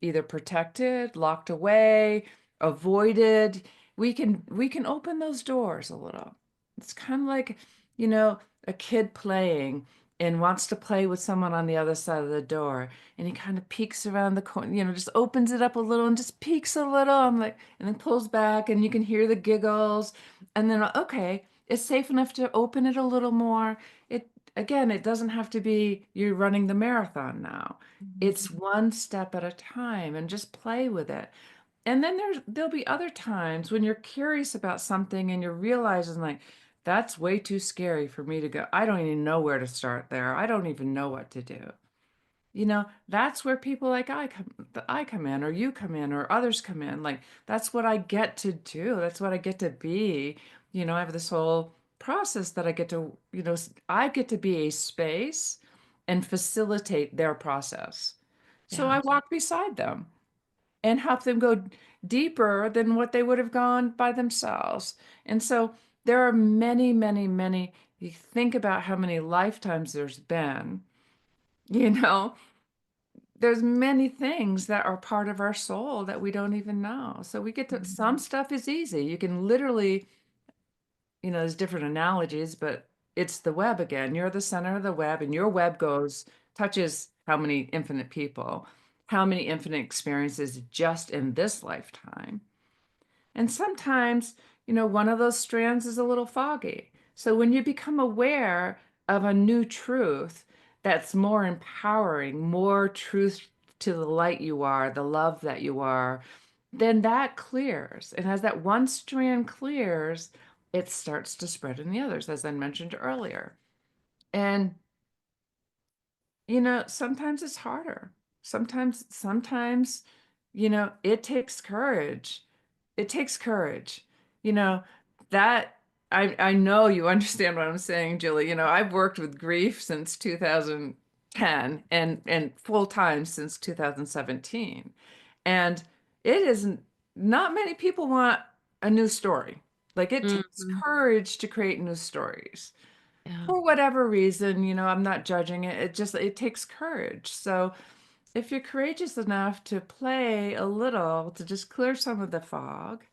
[SPEAKER 1] either protected, locked away, avoided. We can open those doors a little. It's kind of like, you know, a kid playing and wants to play with someone on the other side of the door. And he kind of peeks around the corner, just opens it up a little and just peeks a little. I'm like, and then pulls back, and you can hear the giggles. And then, okay, it's safe enough to open it a little more. It, again, it doesn't have to be you're running the marathon now. It's
[SPEAKER 2] Mhm.
[SPEAKER 1] one step at a time and just play with it. And then there'll be other times when you're curious about something and you're realizing like that's way too scary for me to go. I don't even know where to start there. I don't even know what to do. That's where people like I come in, or you come in, or others come in. Like that's what I get to do. That's what I get to be. I have this whole process that I get to, I get to be a space and facilitate their process. So
[SPEAKER 2] Yeah.
[SPEAKER 1] I walk beside them and help them go deeper than what they would have gone by themselves. And so there are many, many, many. You think about how many lifetimes there's been, you know, there's many things that are part of our soul that we don't even know. So we get to, some
[SPEAKER 2] Mhm.
[SPEAKER 1] stuff is easy. You can literally, there's different analogies, but it's the web again. You're the center of the web, and your web touches how many infinite people, how many infinite experiences just in this lifetime. And sometimes, one of those strands is a little foggy. So when you become aware of a new truth that's more empowering, more truth to the light you are, the love that you are, then that clears. And as that one strand clears, it starts to spread in the others, as I mentioned earlier. And sometimes it's harder. Sometimes, it takes courage. It takes courage. You know, that I know you understand what I'm saying, Julie. I've worked with grief since 2010 and full time since 2017. And it isn't not many people want a new story. Like it takes
[SPEAKER 2] Mhm.
[SPEAKER 1] courage to create new stories
[SPEAKER 2] Yeah.
[SPEAKER 1] for whatever reason, I'm not judging it. It takes courage. So if you're courageous enough to play a little to just clear some of the fog,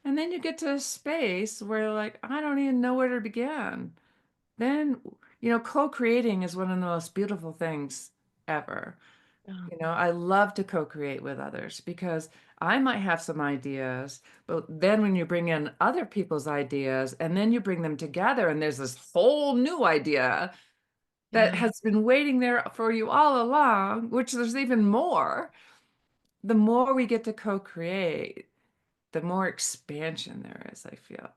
[SPEAKER 1] and then you get to a space where you're like, I don't even know where to begin. Then, co-creating is one of the most beautiful things ever.
[SPEAKER 2] Yeah.
[SPEAKER 1] I love to co-create with others because I might have some ideas, but then when you bring in other people's ideas and then you bring them together and there's this whole new idea that
[SPEAKER 2] Yeah.
[SPEAKER 1] has been waiting there for you all along, which there's even more. The more we get to co-create, the more expansion there is, I feel.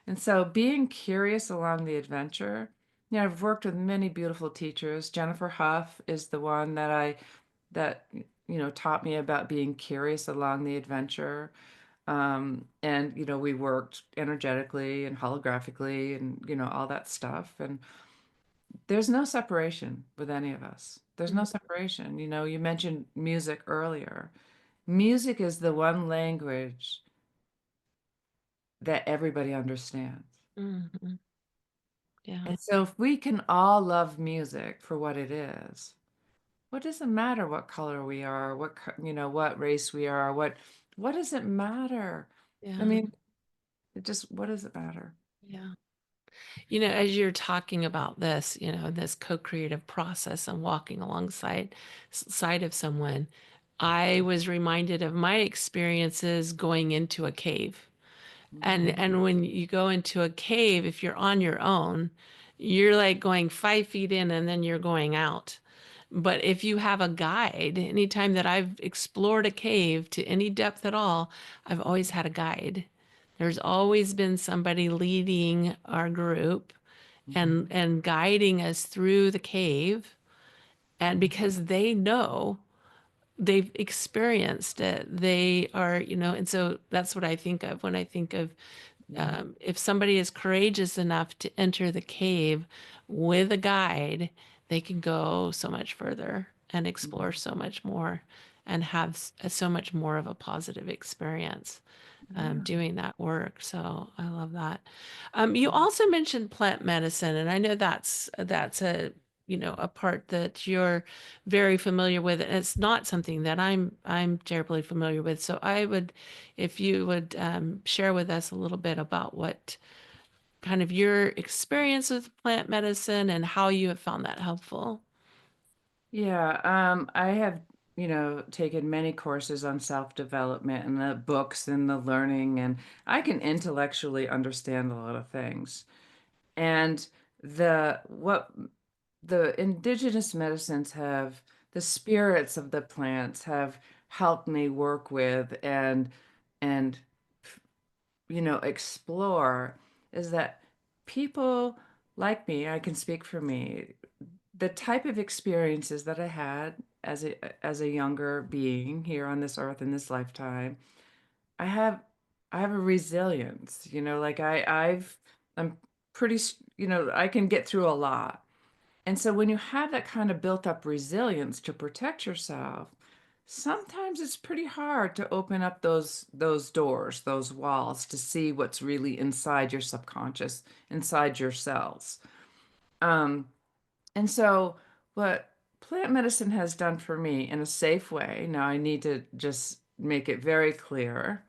[SPEAKER 1] And so being curious along the adventure, I've worked with many beautiful teachers. Jennifer Huff is the one that taught me about being curious along the adventure. And we worked energetically and holographically and all that stuff. And there's no separation with any of us. There's no separation. You mentioned music earlier. Music is the one language that everybody understands.
[SPEAKER 2] Mhm. Yeah.
[SPEAKER 1] And so if we can all love music for what it is, what does it matter what color we are, what race we are, what does it matter? I
[SPEAKER 2] Yeah.
[SPEAKER 1] mean, what does it matter?
[SPEAKER 2] Yeah. As you're talking about this, this co-creative process and walking alongside side of someone, I was reminded of my experiences going into a cave. And
[SPEAKER 1] Mhm.
[SPEAKER 2] and when you go into a cave, if you're on your own, you're like going 5 feet in and then you're going out. But if you have a guide, anytime that I've explored a cave to any depth at all, I've always had a guide. There's always been somebody leading our group and
[SPEAKER 1] Mhm.
[SPEAKER 2] guiding us through the cave. And because they know, they've experienced it, they are, and so that's what I think of when I think of
[SPEAKER 1] Mhm.
[SPEAKER 2] if somebody is courageous enough to enter the cave with a guide, they can go so much further and explore
[SPEAKER 1] Mhm.
[SPEAKER 2] so much more and have so much more of a positive experience
[SPEAKER 1] Yeah.
[SPEAKER 2] doing that work. So I love that. You
[SPEAKER 1] Mhm.
[SPEAKER 2] also mentioned plant medicine, and I know that's a a part that you're very familiar with, and it's not something that I'm terribly familiar with. So I would, if you would share with us a little bit about what kind of your experience with plant medicine and how you have found that helpful.
[SPEAKER 1] Yeah, I have, taken many courses on self-development and the books and the learning, and I can intellectually understand a lot of things. And what the indigenous medicines have, the spirits of the plants have helped me work with and explore is that people like me, I can speak for me, the type of experiences that I had as a younger being here on this earth in this lifetime, I have I have a resilience, like I'm pretty, I can get through a lot. And so when you have that kind of built up resilience to protect yourself, sometimes it's pretty hard to open up those doors, those walls to see what's really inside your subconscious, inside your cells. Um, and so what plant medicine has done for me in a safe way, now I need to just make it very clear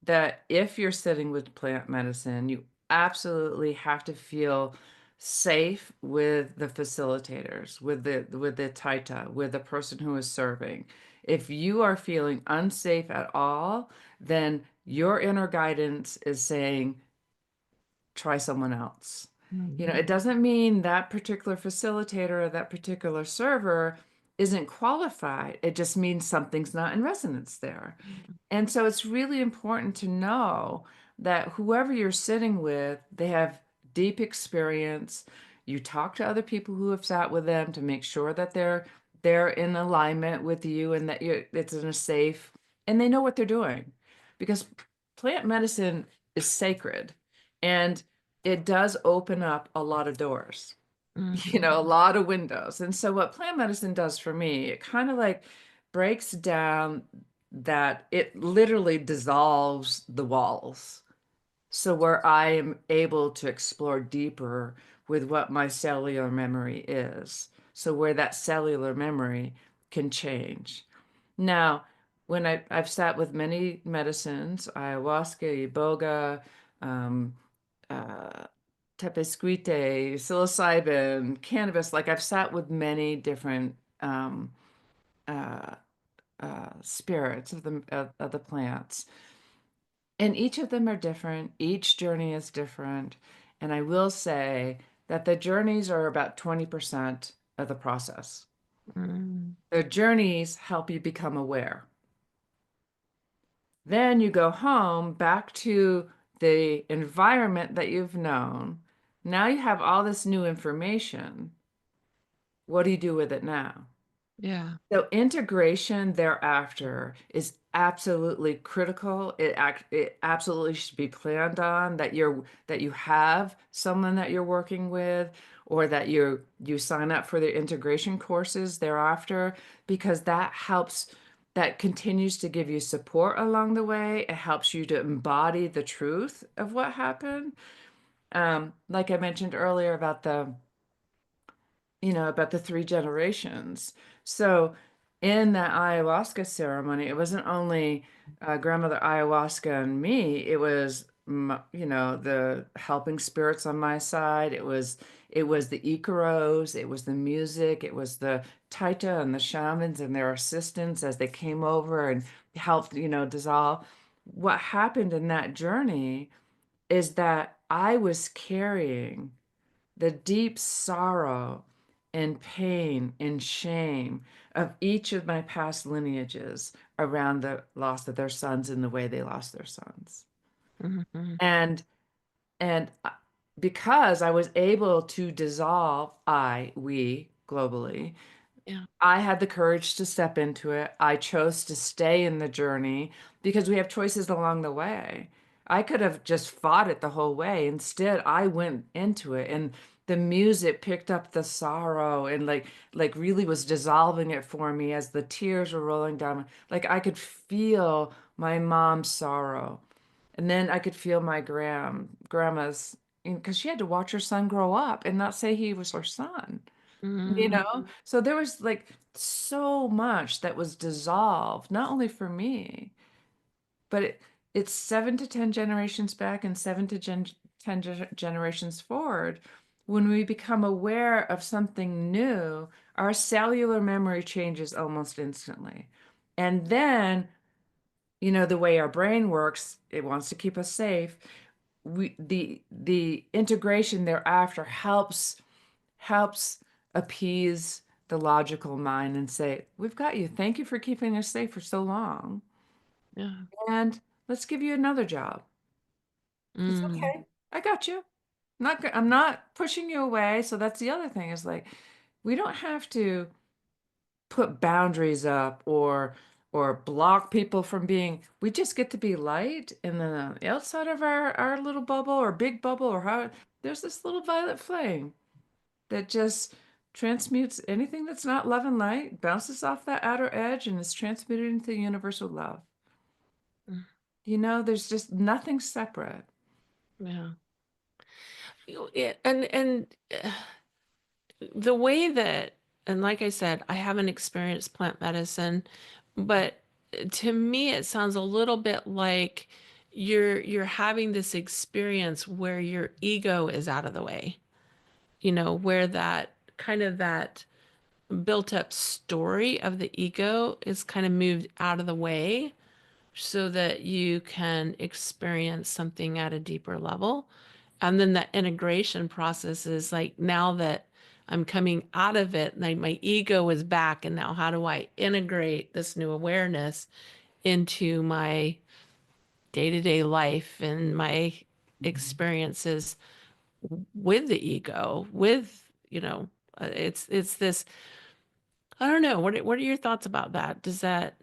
[SPEAKER 1] that if you're sitting with plant medicine, you absolutely have to feel safe with the facilitators, with the taita, with the person who is serving. If you are feeling unsafe at all, then your inner guidance is saying, try someone else. It
[SPEAKER 2] Mhm.
[SPEAKER 1] doesn't mean that particular facilitator or that particular server isn't qualified. It just means something's not in resonance there. And so it's really important to know that whoever you're sitting with, they have deep experience. You talk to other people who have sat with them to make sure that they're in alignment with you and that it's in a safe and they know what they're doing. Because plant medicine is sacred and it does open up a lot of doors. A
[SPEAKER 2] Mhm.
[SPEAKER 1] lot of windows. And so what plant medicine does for me, it kind of like breaks down that it literally dissolves the walls. So where I am able to explore deeper with what my cellular memory is. So where that cellular memory can change. Now, when I've sat with many medicines, ayahuasca, iboga, um, uh, tepesquite, psilocybin, cannabis. Like I've sat with many different uh, spirits of the plants, and each of them are different. Each journey is different, and I will say that the journeys are about 20% of the process.
[SPEAKER 2] Mhm.
[SPEAKER 1] The journeys help you become aware. Then you go home back to the environment that you've known. Now you have all this new information. What do you do with it now?
[SPEAKER 2] Yeah.
[SPEAKER 1] So integration thereafter is absolutely critical. It absolutely should be planned on that you have someone that you're working with or that you sign up for the integration courses thereafter because that continues to give you support along the way. It helps you to embody the truth of what happened. Like I mentioned earlier about the three generations. So in that ayahuasca ceremony, it wasn't only grandmother ayahuasca and me, it was the helping spirits on my side. It was the Icaros, it was the music, it was the Taita and the shamans and their assistants as they came over and helped, dissolve. What happened in that journey is that I was carrying the deep sorrow and pain and shame of each of my past lineages around the loss of their sons and the way they lost their sons.
[SPEAKER 2] Mhm.
[SPEAKER 1] And and because I was able to dissolve we globally,
[SPEAKER 2] Yeah.
[SPEAKER 1] I had the courage to step into it. I chose to stay in the journey because we have choices along the way. I could have just fought it the whole way. Instead, I went into it and the music picked up the sorrow and like really was dissolving it for me as the tears were rolling down. Like I could feel my mom's sorrow. And then I could feel my grandma's because she had to watch her son grow up and not say he was her son you
[SPEAKER 2] Mhm.
[SPEAKER 1] know? So there was like so much that was dissolved, not only for me, but it's 7 to 10 generations back and 10 generations forward. When we become aware of something new, our cellular memory changes almost instantly. And then, the way our brain works, it wants to keep us safe. The integration thereafter helps appease the logical mind and say, "We've got you. Thank you for keeping us safe for so long.
[SPEAKER 2] Yeah.
[SPEAKER 1] And let's give you another job. It's
[SPEAKER 2] Mm.
[SPEAKER 1] okay. I got you. I'm not pushing you away." So that's the other thing is like we don't have to put boundaries up or block people from being, we just get to be light, and then on the outside of our little bubble or big bubble or how there's this little violet flame that just transmutes anything that's not love and light, bounces off that outer edge and is transmuted into the universal love.
[SPEAKER 2] Mm.
[SPEAKER 1] There's just nothing separate.
[SPEAKER 2] Yeah. And the way that, and like I said, I haven't experienced plant medicine, but to me it sounds a little bit like you're having this experience where your ego is out of the way. Where that kind of that built up story of the ego is kind of moved out of the way so that you can experience something at a deeper level. And then that integration process is like, now that I'm coming out of it, like my ego is back. And now how do I integrate this new awareness into my day-to-day life and my experiences with the ego, it's this, I don't know. What are your thoughts about that? Does that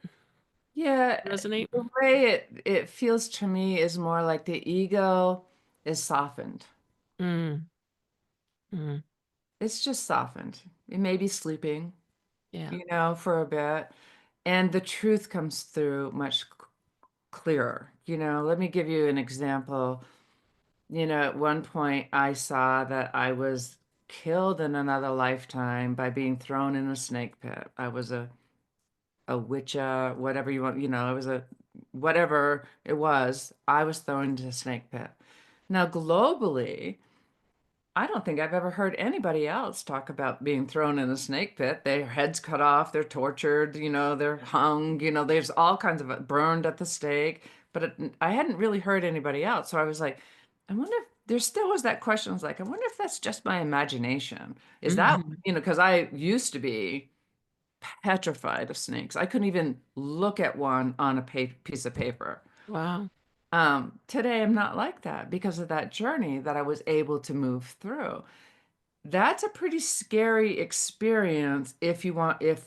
[SPEAKER 1] Yeah,
[SPEAKER 2] resonate?
[SPEAKER 1] the way it feels to me is more like the ego is softened.
[SPEAKER 2] Mm, mm,
[SPEAKER 1] It's just softened. It may be sleeping,
[SPEAKER 2] yeah.
[SPEAKER 1] for a bit, and the truth comes through much clearer. Let me give you an example. At one point I saw that I was killed in another lifetime by being thrown in a snake pit. I was a witch, whatever you want, I was a whatever it was, I was thrown into a snake pit. Now, globally, I don't think I've ever heard anybody else talk about being thrown in a snake pit. Their heads cut off, they're tortured, they're hung, there's all kinds of burned at the stake. But I hadn't really heard anybody else. So I was like, I wonder if there still was that question. I was like, I wonder if that's just my imagination. Is that,
[SPEAKER 2] Hmm.
[SPEAKER 1] because I used to be petrified of snakes. I couldn't even look at one on a piece of paper.
[SPEAKER 2] Wow.
[SPEAKER 1] Today, I'm not like that because of that journey that I was able to move through. That's a pretty scary experience if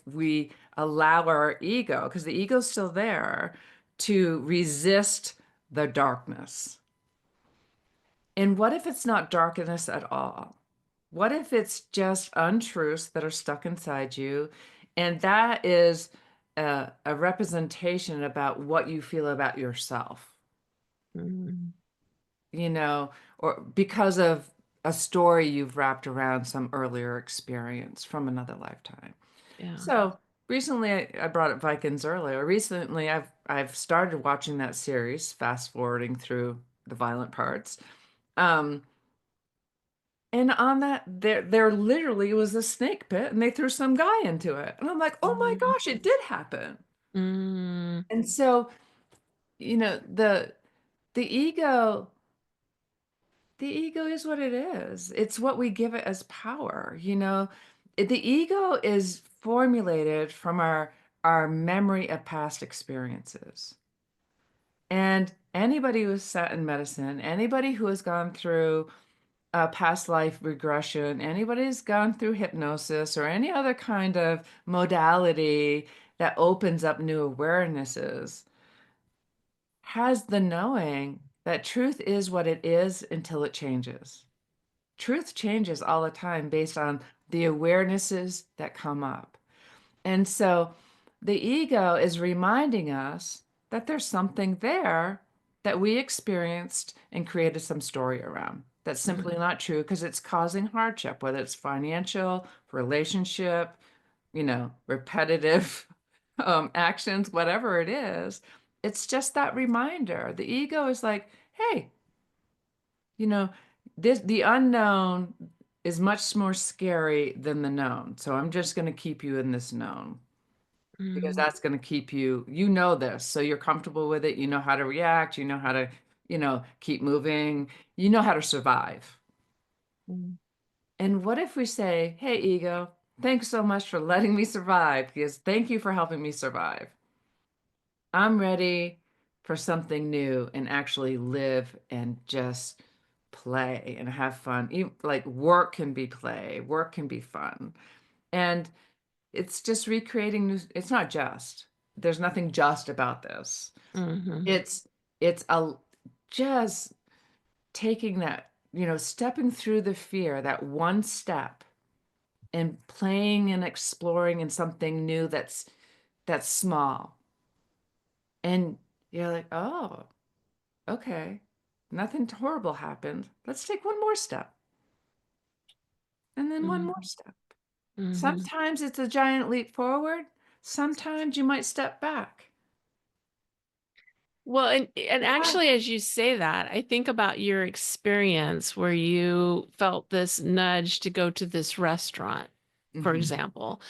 [SPEAKER 1] we allow our ego, because the ego's still there, to resist the darkness. And what if it's not darkness at all? What if it's just untruths that are stuck inside you? And that is a representation about what you feel about yourself,
[SPEAKER 2] Mm,
[SPEAKER 1] you know, or because of a story you've wrapped around some earlier experience from another lifetime.
[SPEAKER 2] yeah.
[SPEAKER 1] So recently, I brought up Vikings earlier. Recently, I've started watching that series, fast forwarding through the violent parts. Um, And on that, there literally was a snake pit, and they threw some guy into it. And I'm like, oh my
[SPEAKER 2] Mm,
[SPEAKER 1] gosh, it did happen.
[SPEAKER 2] mm,
[SPEAKER 1] And so, you know, the the ego, the ego is what it is. It's what we give it as power. The ego is formulated from our memory of past experiences. And anybody who's sat in medicine, anybody who has gone through past life regression, anybody who's gone through hypnosis or any other kind of modality that opens up new awarenesses has the knowing that truth is what it is until it changes. Truth changes all the time based on the awarenesses that come up. And so the ego is reminding us that there's something there that we experienced and created some story around. That's simply
[SPEAKER 2] mm,
[SPEAKER 1] not true because it's causing hardship, whether it's financial, relationship, repetitive actions, whatever it is. it's just that reminder. The ego is like, hey, you know, the unknown is much more scary than the known. So I'm just going to keep you in this known because
[SPEAKER 2] Mm,
[SPEAKER 1] that's going to keep you, you know this. So you're comfortable with it. You know how to react. You know how to, keep moving. You know how to survive.
[SPEAKER 2] mm,
[SPEAKER 1] And what if we say, hey, ego, thanks so much for letting me survive because thank you for helping me survive. I'm ready for something new and actually live and just play and have fun. Like work can be play, work can be fun. And it's just recreating new, it's not just. There's nothing just about this.
[SPEAKER 2] mhm,
[SPEAKER 1] It's just taking that, stepping through the fear, that one step and playing and exploring in something new that's small. And you're like, "Oh, okay, nothing horrible happened. Let's take one more step and then one more
[SPEAKER 2] mhm,
[SPEAKER 1] step."
[SPEAKER 2] mhm.
[SPEAKER 1] Sometimes it's a giant leap forward. Sometimes you might step back.
[SPEAKER 2] Well, and
[SPEAKER 1] Yeah.
[SPEAKER 2] actually, as you say that, I think about your experience where you felt this nudge to go to this restaurant, for
[SPEAKER 1] Hmm.
[SPEAKER 2] example,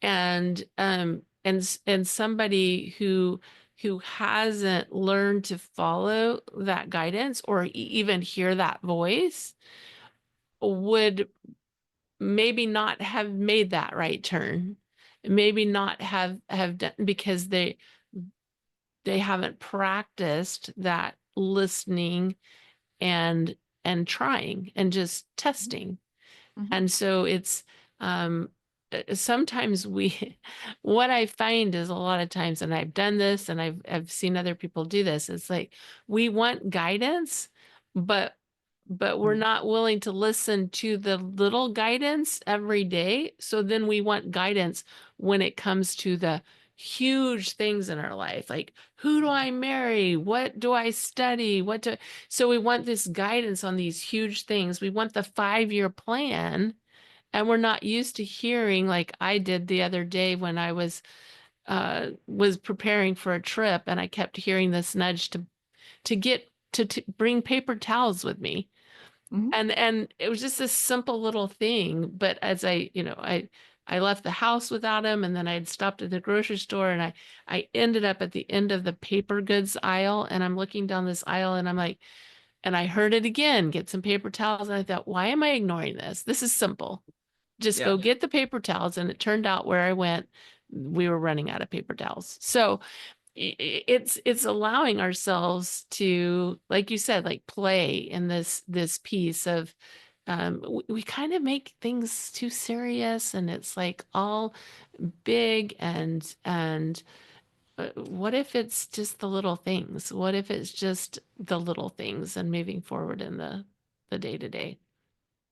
[SPEAKER 2] and somebody who hasn't learned to follow that guidance or even hear that voice would maybe not have made that right turn, maybe not have done because they haven't practiced that listening and trying and just testing.
[SPEAKER 1] Hmm.
[SPEAKER 2] And so it's um sometimes we what I find is a lot of times, and I've done this and I've seen other people do this, it's like we want guidance, but we're not willing to listen to the little guidance every day. So then we want guidance when it comes to the huge things in our life, like who do I marry? What do I study? So we want this guidance on these huge things. We want the 5-year plan, and we're not used to hearing like I did the other day when I was preparing for a trip, and I kept hearing this nudge to get to bring paper towels with me.
[SPEAKER 1] Hmm.
[SPEAKER 2] And it was just this simple little thing, but as I left the house without him, and then I had stopped at the grocery store, and I ended up at the end of the paper goods aisle, and I'm looking down this aisle, and I'm like, and I heard it again, get some paper towels, and I thought, why am I ignoring this? This is simple. Just
[SPEAKER 1] Yeah.
[SPEAKER 2] go get the paper towels. And it turned out where I went, we were running out of paper towels. So it's allowing ourselves to, like you said, like play in this piece of we kind of make things too serious, and it's like all big and what if it's just the little things? What if it's just the little things and moving forward in the day to day?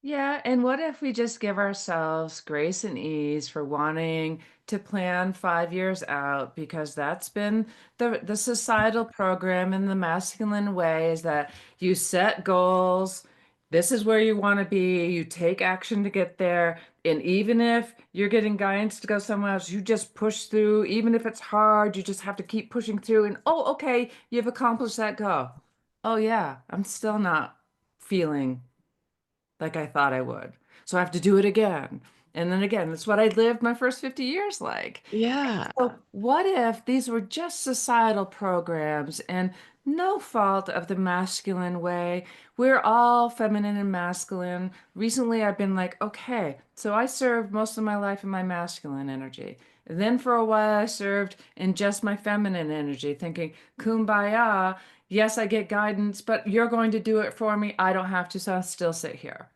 [SPEAKER 1] Yeah, and what if we just give ourselves grace and ease for wanting to plan 5 years out because that's been the societal program in the masculine way is that you set goals, this is where you want to be, you take action to get there, and even if you're getting guidance to go somewhere else, you just push through, even if it's hard, you just have to keep pushing through and oh, okay, you've accomplished that goal. Oh yeah, I'm still not feeling like I thought I would. So I have to do it again. And then again, that's what I lived my first 50 years like.
[SPEAKER 2] Yeah.
[SPEAKER 1] So what if these were just societal programs and no fault of the masculine way? We're all feminine and masculine. Recently, I've been like, okay, so I served most of my life in my masculine energy. And then for a while, I served in just my feminine energy, thinking, kumbaya, yes, I get guidance, but you're going to do it for me. I don't have to, so I'll still sit here.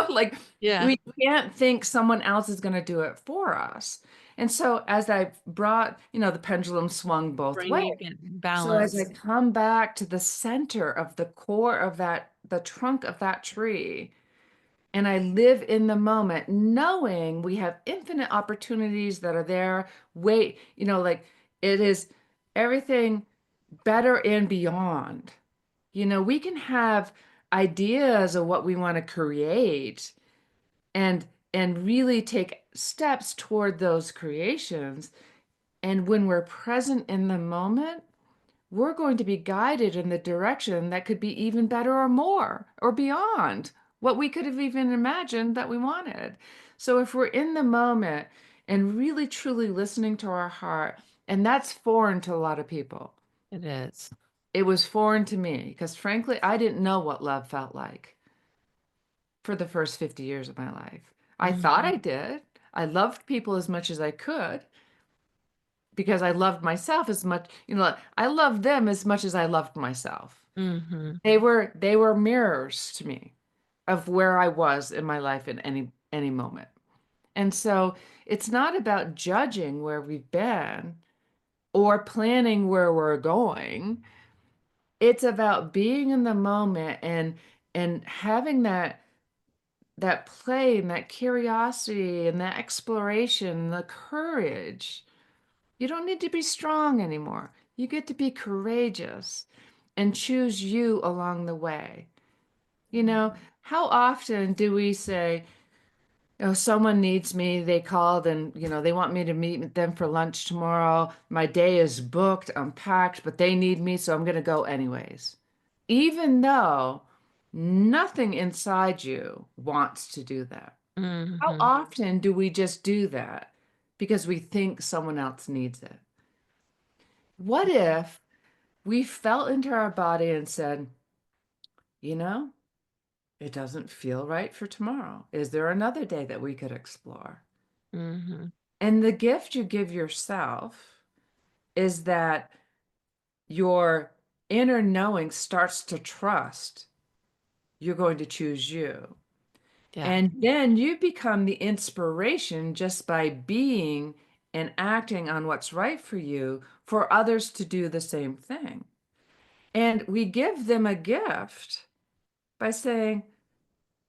[SPEAKER 1] Like
[SPEAKER 2] Yeah.
[SPEAKER 1] we can't think someone else is going to do it for us. And so as I brought, the pendulum swung both ways.
[SPEAKER 2] Bringing it
[SPEAKER 1] So as I
[SPEAKER 2] balance.
[SPEAKER 1] come back to the center of the core of the trunk of that tree, and I live in the moment, knowing we have infinite opportunities that are there. Wait, like it is everything better and beyond. We can have ideas of what we want to create and really take steps toward those creations. And when we're present in the moment, we're going to be guided in the direction that could be even better or more or beyond what we could have even imagined that we wanted. So if we're in the moment and really truly listening to our heart, and that's foreign to a lot of people.
[SPEAKER 2] It is.
[SPEAKER 1] It was foreign to me because frankly, I didn't know what love felt like for the first 50 years of my life. I thought
[SPEAKER 2] Mm-hmm.
[SPEAKER 1] I did. I loved people as much as I could because I loved myself as much, I loved them as much as I loved myself.
[SPEAKER 2] Mm-hmm.
[SPEAKER 1] They were mirrors to me of where I was in my life in any moment. And so it's not about judging where we've been or planning where we're going. It's about being in the moment and having that play and that curiosity and that exploration, the courage. You don't need to be strong anymore. You get to be courageous and choose you along the way. How often do we say, oh, someone needs me, they called and, they want me to meet with them for lunch tomorrow. My day is booked, I'm packed, but they need me, so I'm going to go anyways. Even though nothing inside you wants to do that. How
[SPEAKER 2] Mm-hmm.
[SPEAKER 1] often do we just do that because we think someone else needs it? What if we felt into our body and said, you know, it doesn't feel right for tomorrow. Is there another day that we could explore?
[SPEAKER 2] Mm-hmm.
[SPEAKER 1] And the gift you give yourself is that your inner knowing starts to trust you're going to choose you.
[SPEAKER 2] Yeah.
[SPEAKER 1] And then you become the inspiration just by being and acting on what's right for you for others to do the same thing. And we give them a gift by saying,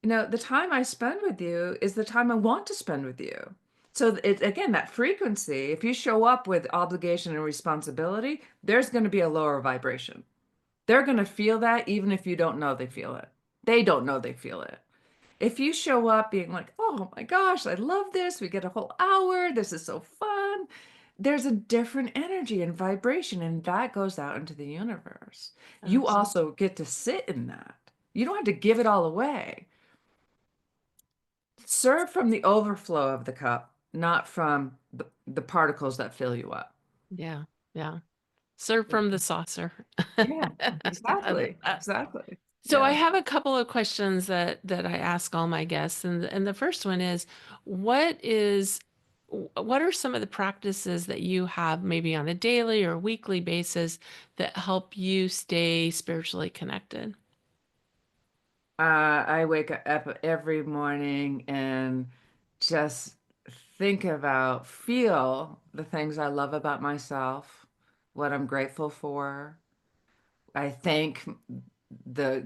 [SPEAKER 1] the time I spend with you is the time I want to spend with you. So it again, that frequency, if you show up with obligation and responsibility, there's going to be a lower vibration. They're going to feel that even if you don't know they feel it. They don't know they feel it. If you show up being like, oh my gosh, I love this. We get a whole hour. This is so fun. There's a different energy and vibration, and that goes out into the universe. You
[SPEAKER 2] Absolutely.
[SPEAKER 1] also get to sit in that. You don't have to give it all away. Serve from the overflow of the cup, not from the particles that fill you up.
[SPEAKER 2] Yeah. Yeah. Serve from the saucer.
[SPEAKER 1] Yeah, exactly.
[SPEAKER 2] Uh,
[SPEAKER 1] Exactly.
[SPEAKER 2] So I
[SPEAKER 1] Yeah.
[SPEAKER 2] have a couple of questions that I ask all my guests, and the first one is, what is what are some of the practices that you have maybe on a daily or weekly basis that help you stay spiritually connected?
[SPEAKER 1] I wake up every morning and just feel the things I love about myself, what I'm grateful for. I thank the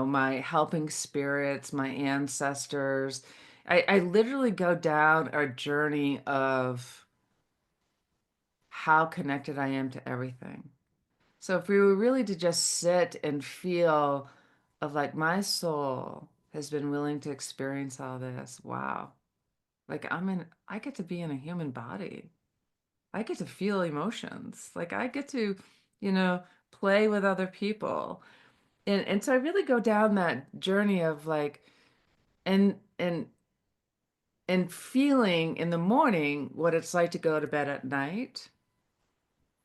[SPEAKER 1] my helping spirits, my ancestors. I literally go down a journey of how connected I am to everything. So if we were really to just sit and feel of like my soul has been willing to experience all this, wow. Like I get to be in a human body. I get to feel emotions. Like I get to, you know, play with other people. And so I really go down that journey of like and and and feeling in the morning what it's like to go to bed at night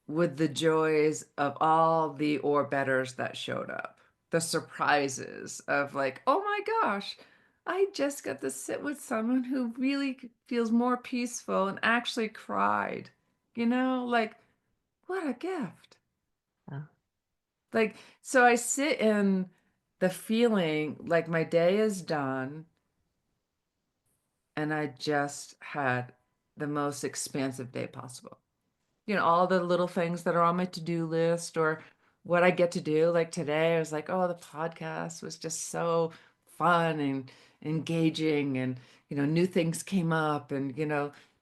[SPEAKER 1] with the joys of all the or betters that showed up, the surprises of like, oh my gosh, I just got to sit with someone who really feels more peaceful and actually cried. Like, what a gift.
[SPEAKER 2] Yeah.
[SPEAKER 1] Like, so I sit in the feeling like my day is done and I just had the most expansive day possible. All the little things that are on my to-do list or what I get to do. Like today, I was like, oh, the podcast was just so fun and engaging and, new things came up and,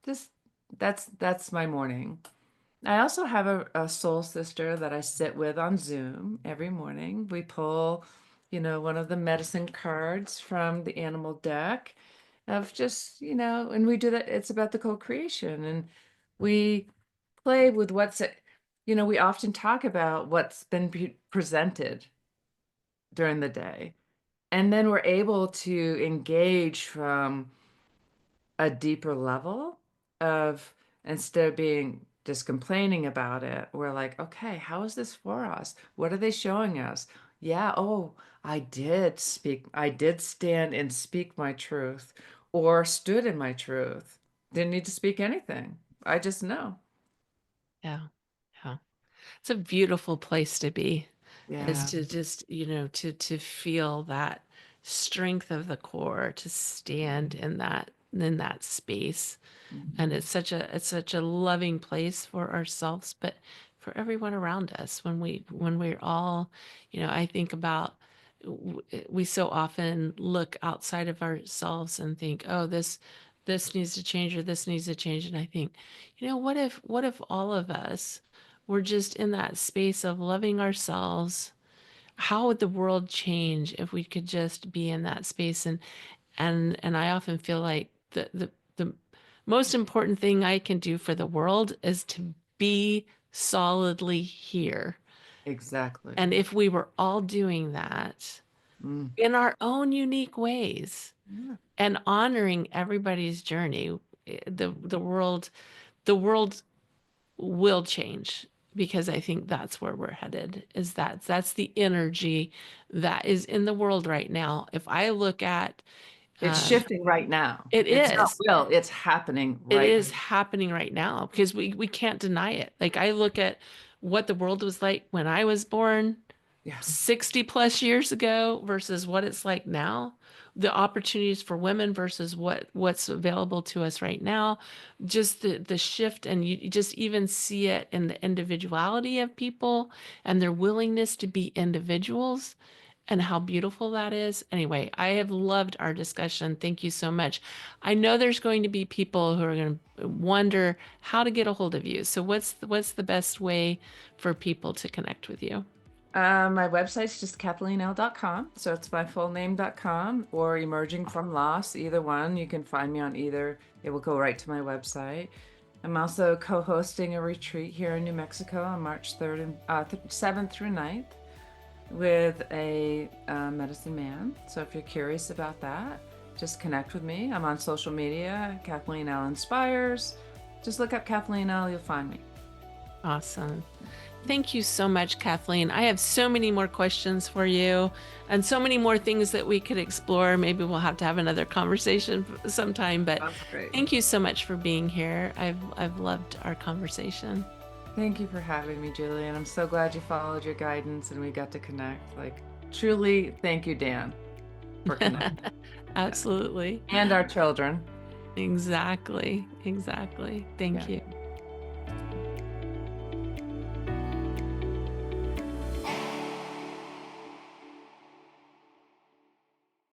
[SPEAKER 1] just that's my morning. I also have a soul sister that I sit with on Zoom every morning. We pull, one of the medicine cards from the animal deck of just, and we do that. It's about the co-creation and we play with what's it. we often talk about what's been presented during the day, and then we're able to engage from a deeper level of, instead of being just complaining about it, we're like, okay, how is this for us? What are they showing us? Yeah, oh, I did stand and speak my truth, or stood in my truth. Didn't need to speak anything. I just know.
[SPEAKER 2] Yeah. Yeah. It's a beautiful place to be, is
[SPEAKER 1] Yeah.
[SPEAKER 2] to just, to feel that strength of the core, to stand in that space. And
[SPEAKER 1] Mhm.
[SPEAKER 2] it's such a loving place for ourselves, but for everyone around us. When we're all, I think about, we so often look outside of ourselves and think, oh, this needs to change, or this needs to change. And I think, what if all of us were just in that space of loving ourselves? How would the world change if we could just be in that space? And I often feel like the most important thing I can do for the world is to be solidly here.
[SPEAKER 1] Exactly.
[SPEAKER 2] And if we were all doing that
[SPEAKER 1] Mm.
[SPEAKER 2] in our own unique ways
[SPEAKER 1] Yeah.
[SPEAKER 2] and honoring everybody's journey, the world will change, because I think that's where we're headed, is that's the energy that is in the world right now. If I look at,
[SPEAKER 1] It's
[SPEAKER 2] um,
[SPEAKER 1] shifting right now.
[SPEAKER 2] it
[SPEAKER 1] It's not
[SPEAKER 2] is.
[SPEAKER 1] will, it's happening
[SPEAKER 2] It
[SPEAKER 1] right
[SPEAKER 2] is
[SPEAKER 1] now.
[SPEAKER 2] happening right now, because we can't deny it. Like, I look at what the world was like when I was born
[SPEAKER 1] Yeah.
[SPEAKER 2] 60 plus years ago versus what it's like now. The opportunities for women versus what's available to us right now. Just the shift, and you just even see it in the individuality of people and their willingness to be individuals, and how beautiful that is. Anyway, I have loved our discussion. Thank you so much. I know there's going to be people who are going to wonder how to get a hold of you. So what's the best way for people to connect with you?
[SPEAKER 1] My website's just CathleenL.com. So it's my full name.com or Emerging from Loss, either one. You can find me on either. It will go right to my website. I'm also co-hosting a retreat here in New Mexico on March 3rd and 7th through 9th with a medicine man. So if you're curious about that, just connect with me. I'm on social media, Kathleen L Inspires. Just look up Kathleen L, you'll find me.
[SPEAKER 2] Awesome. Thank you so much, Kathleen. I have so many more questions for you and so many more things that we could explore. Maybe we'll have to have another conversation sometime, but
[SPEAKER 1] Sounds great.
[SPEAKER 2] thank you so much for being here. I've loved our conversation.
[SPEAKER 1] Thank you for having me, Julie, and I'm so glad you followed your guidance and we got to connect. Like, truly, thank you, Dan, for connecting. Yeah.
[SPEAKER 2] Absolutely.
[SPEAKER 1] And our children.
[SPEAKER 2] Exactly. Exactly.
[SPEAKER 1] Yeah.
[SPEAKER 2] Thank you.